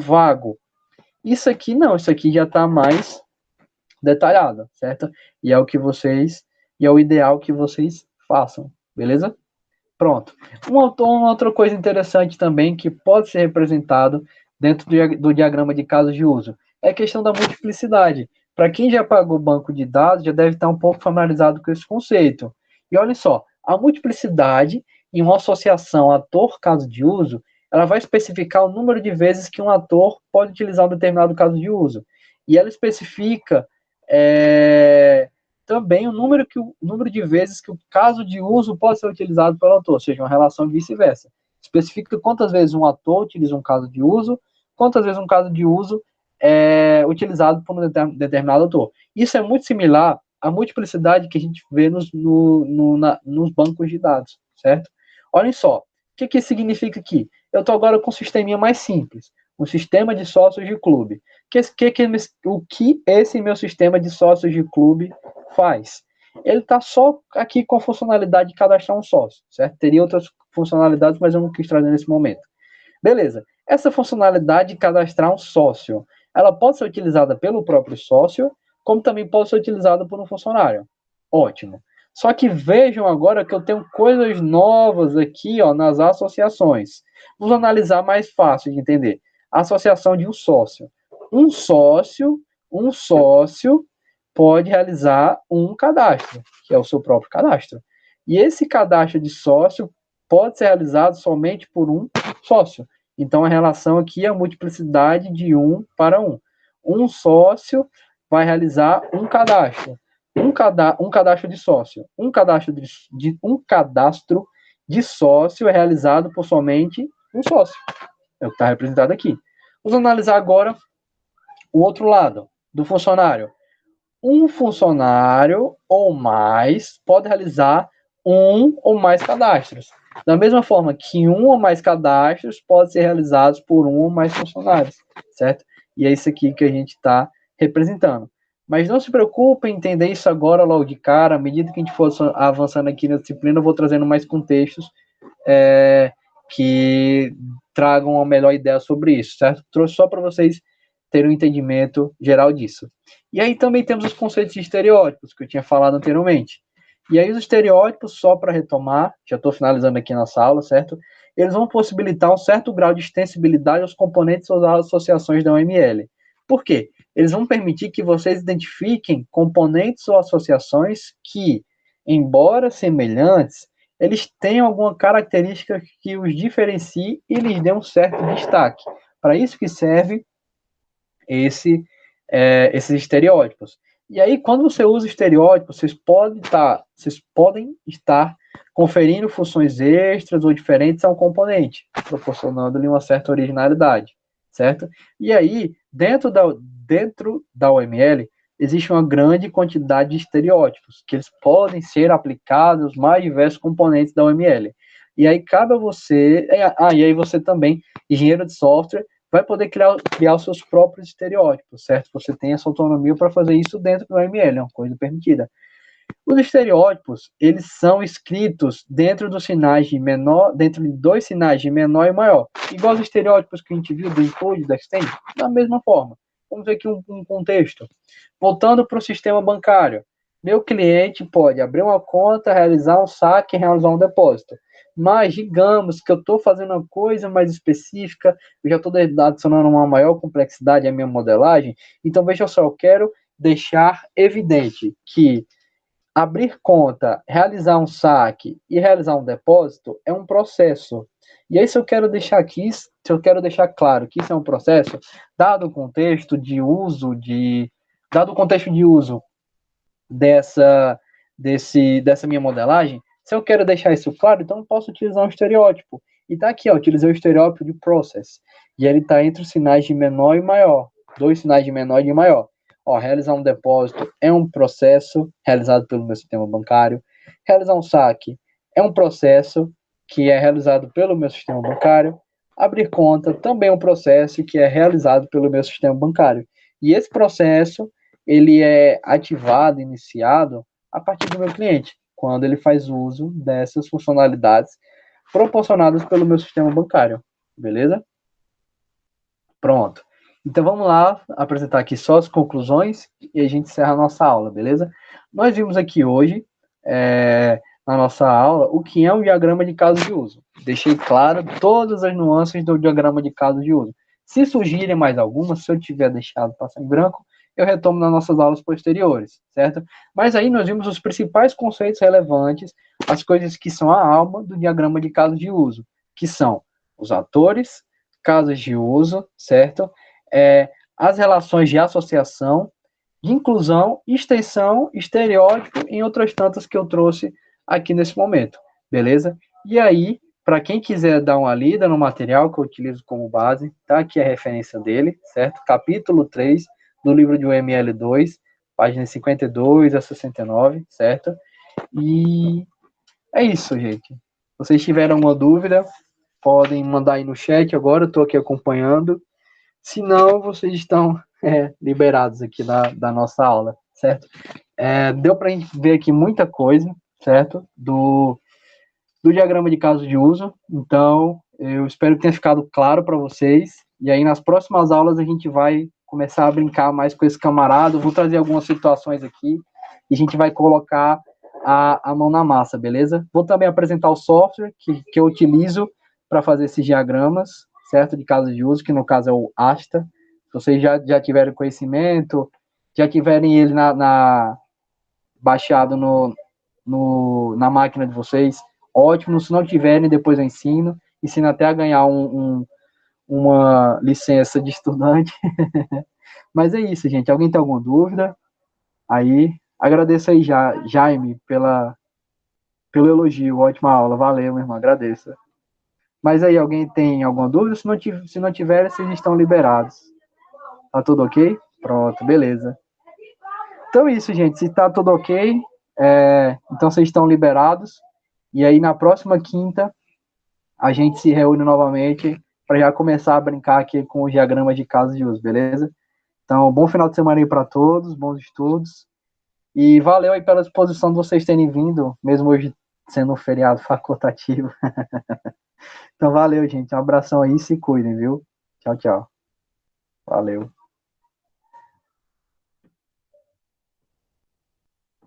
vago. Isso aqui não, isso aqui já está mais detalhado, certo? E é o que vocês, e é o ideal que vocês façam, beleza? Pronto. Uma outra coisa interessante também que pode ser representado dentro do diagrama de casos de uso é a questão da multiplicidade. Para quem já pagou banco de dados, já deve estar um pouco familiarizado com esse conceito. E olha só, a multiplicidade em uma associação ator-caso de uso, ela vai especificar o número de vezes que um ator pode utilizar um determinado caso de uso. E ela especifica também o número de vezes que o caso de uso pode ser utilizado pelo autor, ou seja, uma relação vice-versa. Especifica quantas vezes um autor utiliza um caso de uso, quantas vezes um caso de uso é utilizado por um determinado autor. Isso é muito similar à multiplicidade que a gente vê nos bancos de dados, certo? Olhem só, o que isso significa aqui? Eu estou agora com um sisteminha mais simples, um sistema de sócios de clube. O que esse meu sistema de sócios de clube faz? Ele está só aqui com a funcionalidade de cadastrar um sócio, certo? Teria outras funcionalidades, mas eu não quis trazer nesse momento. Beleza. Essa funcionalidade de cadastrar um sócio, ela pode ser utilizada pelo próprio sócio, como também pode ser utilizada por um funcionário. Ótimo. Só que vejam agora que eu tenho coisas novas aqui, ó, nas associações. Vamos analisar mais fácil de entender. Associação de um sócio. Um sócio pode realizar um cadastro, que é o seu próprio cadastro. E esse cadastro de sócio pode ser realizado somente por um sócio. Então, a relação aqui é a multiplicidade de 1 para 1. Um sócio vai realizar um cadastro. Um cadastro de sócio. Um cadastro de sócio é realizado por somente um sócio. É o que está representado aqui. Vamos analisar agora o outro lado, do funcionário. Um funcionário ou mais pode realizar um ou mais cadastros. Da mesma forma que um ou mais cadastros podem ser realizados por um ou mais funcionários, certo? E é isso aqui que a gente está representando. Mas não se preocupe em entender isso agora logo de cara. À medida que a gente for avançando aqui na disciplina, eu vou trazendo mais contextos que tragam uma melhor ideia sobre isso, certo? Trouxe só para vocês terem um entendimento geral disso. E aí também temos os conceitos de estereótipos, que eu tinha falado anteriormente. E aí os estereótipos, só para retomar, já estou finalizando aqui nessa aula, certo? Eles vão possibilitar um certo grau de extensibilidade aos componentes ou às associações da UML. Por quê? Eles vão permitir que vocês identifiquem componentes ou associações que, embora semelhantes, eles têm alguma característica que os diferencie e lhes dê um certo destaque. Para isso que serve esses estereótipos. E aí, quando você usa estereótipos, vocês podem estar conferindo funções extras ou diferentes a um componente, proporcionando-lhe uma certa originalidade, certo? E aí, dentro da UML, existe uma grande quantidade de estereótipos, que eles podem ser aplicados aos mais diversos componentes da UML. E aí, cabe a você... e aí você também, engenheiro de software, vai poder criar os seus próprios estereótipos, certo? Você tem essa autonomia para fazer isso dentro do ML, é uma coisa permitida. Os estereótipos, eles são escritos dentro dos sinais de menor, dentro de dois sinais de menor e maior, igual os estereótipos que a gente viu do include, da extend, da mesma forma. Vamos ver aqui um contexto. Voltando para o sistema bancário, meu cliente pode abrir uma conta, realizar um saque e realizar um depósito. Mas, digamos que eu estou fazendo uma coisa mais específica, eu já estou adicionando uma maior complexidade à minha modelagem, então veja só, eu quero deixar evidente que abrir conta, realizar um saque e realizar um depósito é um processo. E aí, se eu quero deixar claro que isso é um processo, dado o contexto de uso dessa minha modelagem, se eu quero deixar isso claro, então eu posso utilizar um estereótipo. E tá aqui, ó, utilizei o estereótipo de process. E ele está entre os sinais de menor e maior. Dois sinais de menor e de maior. Ó, realizar um depósito é um processo realizado pelo meu sistema bancário. Realizar um saque é um processo que é realizado pelo meu sistema bancário. Abrir conta também é um processo que é realizado pelo meu sistema bancário. E esse processo, ele é ativado, iniciado, a partir do meu cliente, quando ele faz uso dessas funcionalidades proporcionadas pelo meu sistema bancário. Beleza? Pronto. Então, vamos lá apresentar aqui só as conclusões e a gente encerra a nossa aula, beleza? Nós vimos aqui hoje, na nossa aula, o que é um diagrama de caso de uso. Deixei claro todas as nuances do diagrama de caso de uso. Se surgirem mais algumas, se eu tiver deixado passar em branco, eu retomo nas nossas aulas posteriores, certo? Mas aí nós vimos os principais conceitos relevantes, as coisas que são a alma do diagrama de caso de uso, que são os atores, casos de uso, certo? As relações de associação de inclusão, extensão, estereótipo e outras tantas que eu trouxe aqui nesse momento, beleza? E aí, para quem quiser dar uma lida no material que eu utilizo como base, tá aqui a referência dele, certo? Capítulo 3 do livro de UML2, páginas 52 a 69, certo? E é isso, gente. Se vocês tiverem alguma dúvida, podem mandar aí no chat agora, eu estou aqui acompanhando. Se não, vocês estão liberados aqui da nossa aula, certo? Deu para a gente ver aqui muita coisa, certo? Do diagrama de caso de uso. Então, eu espero que tenha ficado claro para vocês. E aí, nas próximas aulas, a gente vai começar a brincar mais com esse camarada. Eu vou trazer algumas situações aqui e a gente vai colocar a mão na massa, beleza? Vou também apresentar o software que eu utilizo para fazer esses diagramas, certo? De caso de uso, que no caso é o Asta. Se vocês já tiverem conhecimento, já tiverem ele baixado na máquina de vocês, ótimo. Se não tiverem, depois eu ensino até a ganhar uma licença de estudante. Mas é isso, gente. Alguém tem alguma dúvida? Aí, agradeço aí, Jaime, pelo elogio. Ótima aula. Valeu, meu irmão. Agradeço. Mas aí, alguém tem alguma dúvida? Se não tiver, vocês estão liberados. Tá tudo ok? Pronto, beleza. Então é isso, gente. Se tá tudo ok, então vocês estão liberados. E aí, na próxima quinta, a gente se reúne novamente para já começar a brincar aqui com os diagramas de casos de uso, beleza? Então, bom final de semana aí para todos, bons estudos. E valeu aí pela disposição de vocês terem vindo, mesmo hoje sendo um feriado facultativo. Então, valeu, gente. Um abração aí, se cuidem, viu? Tchau, tchau. Valeu.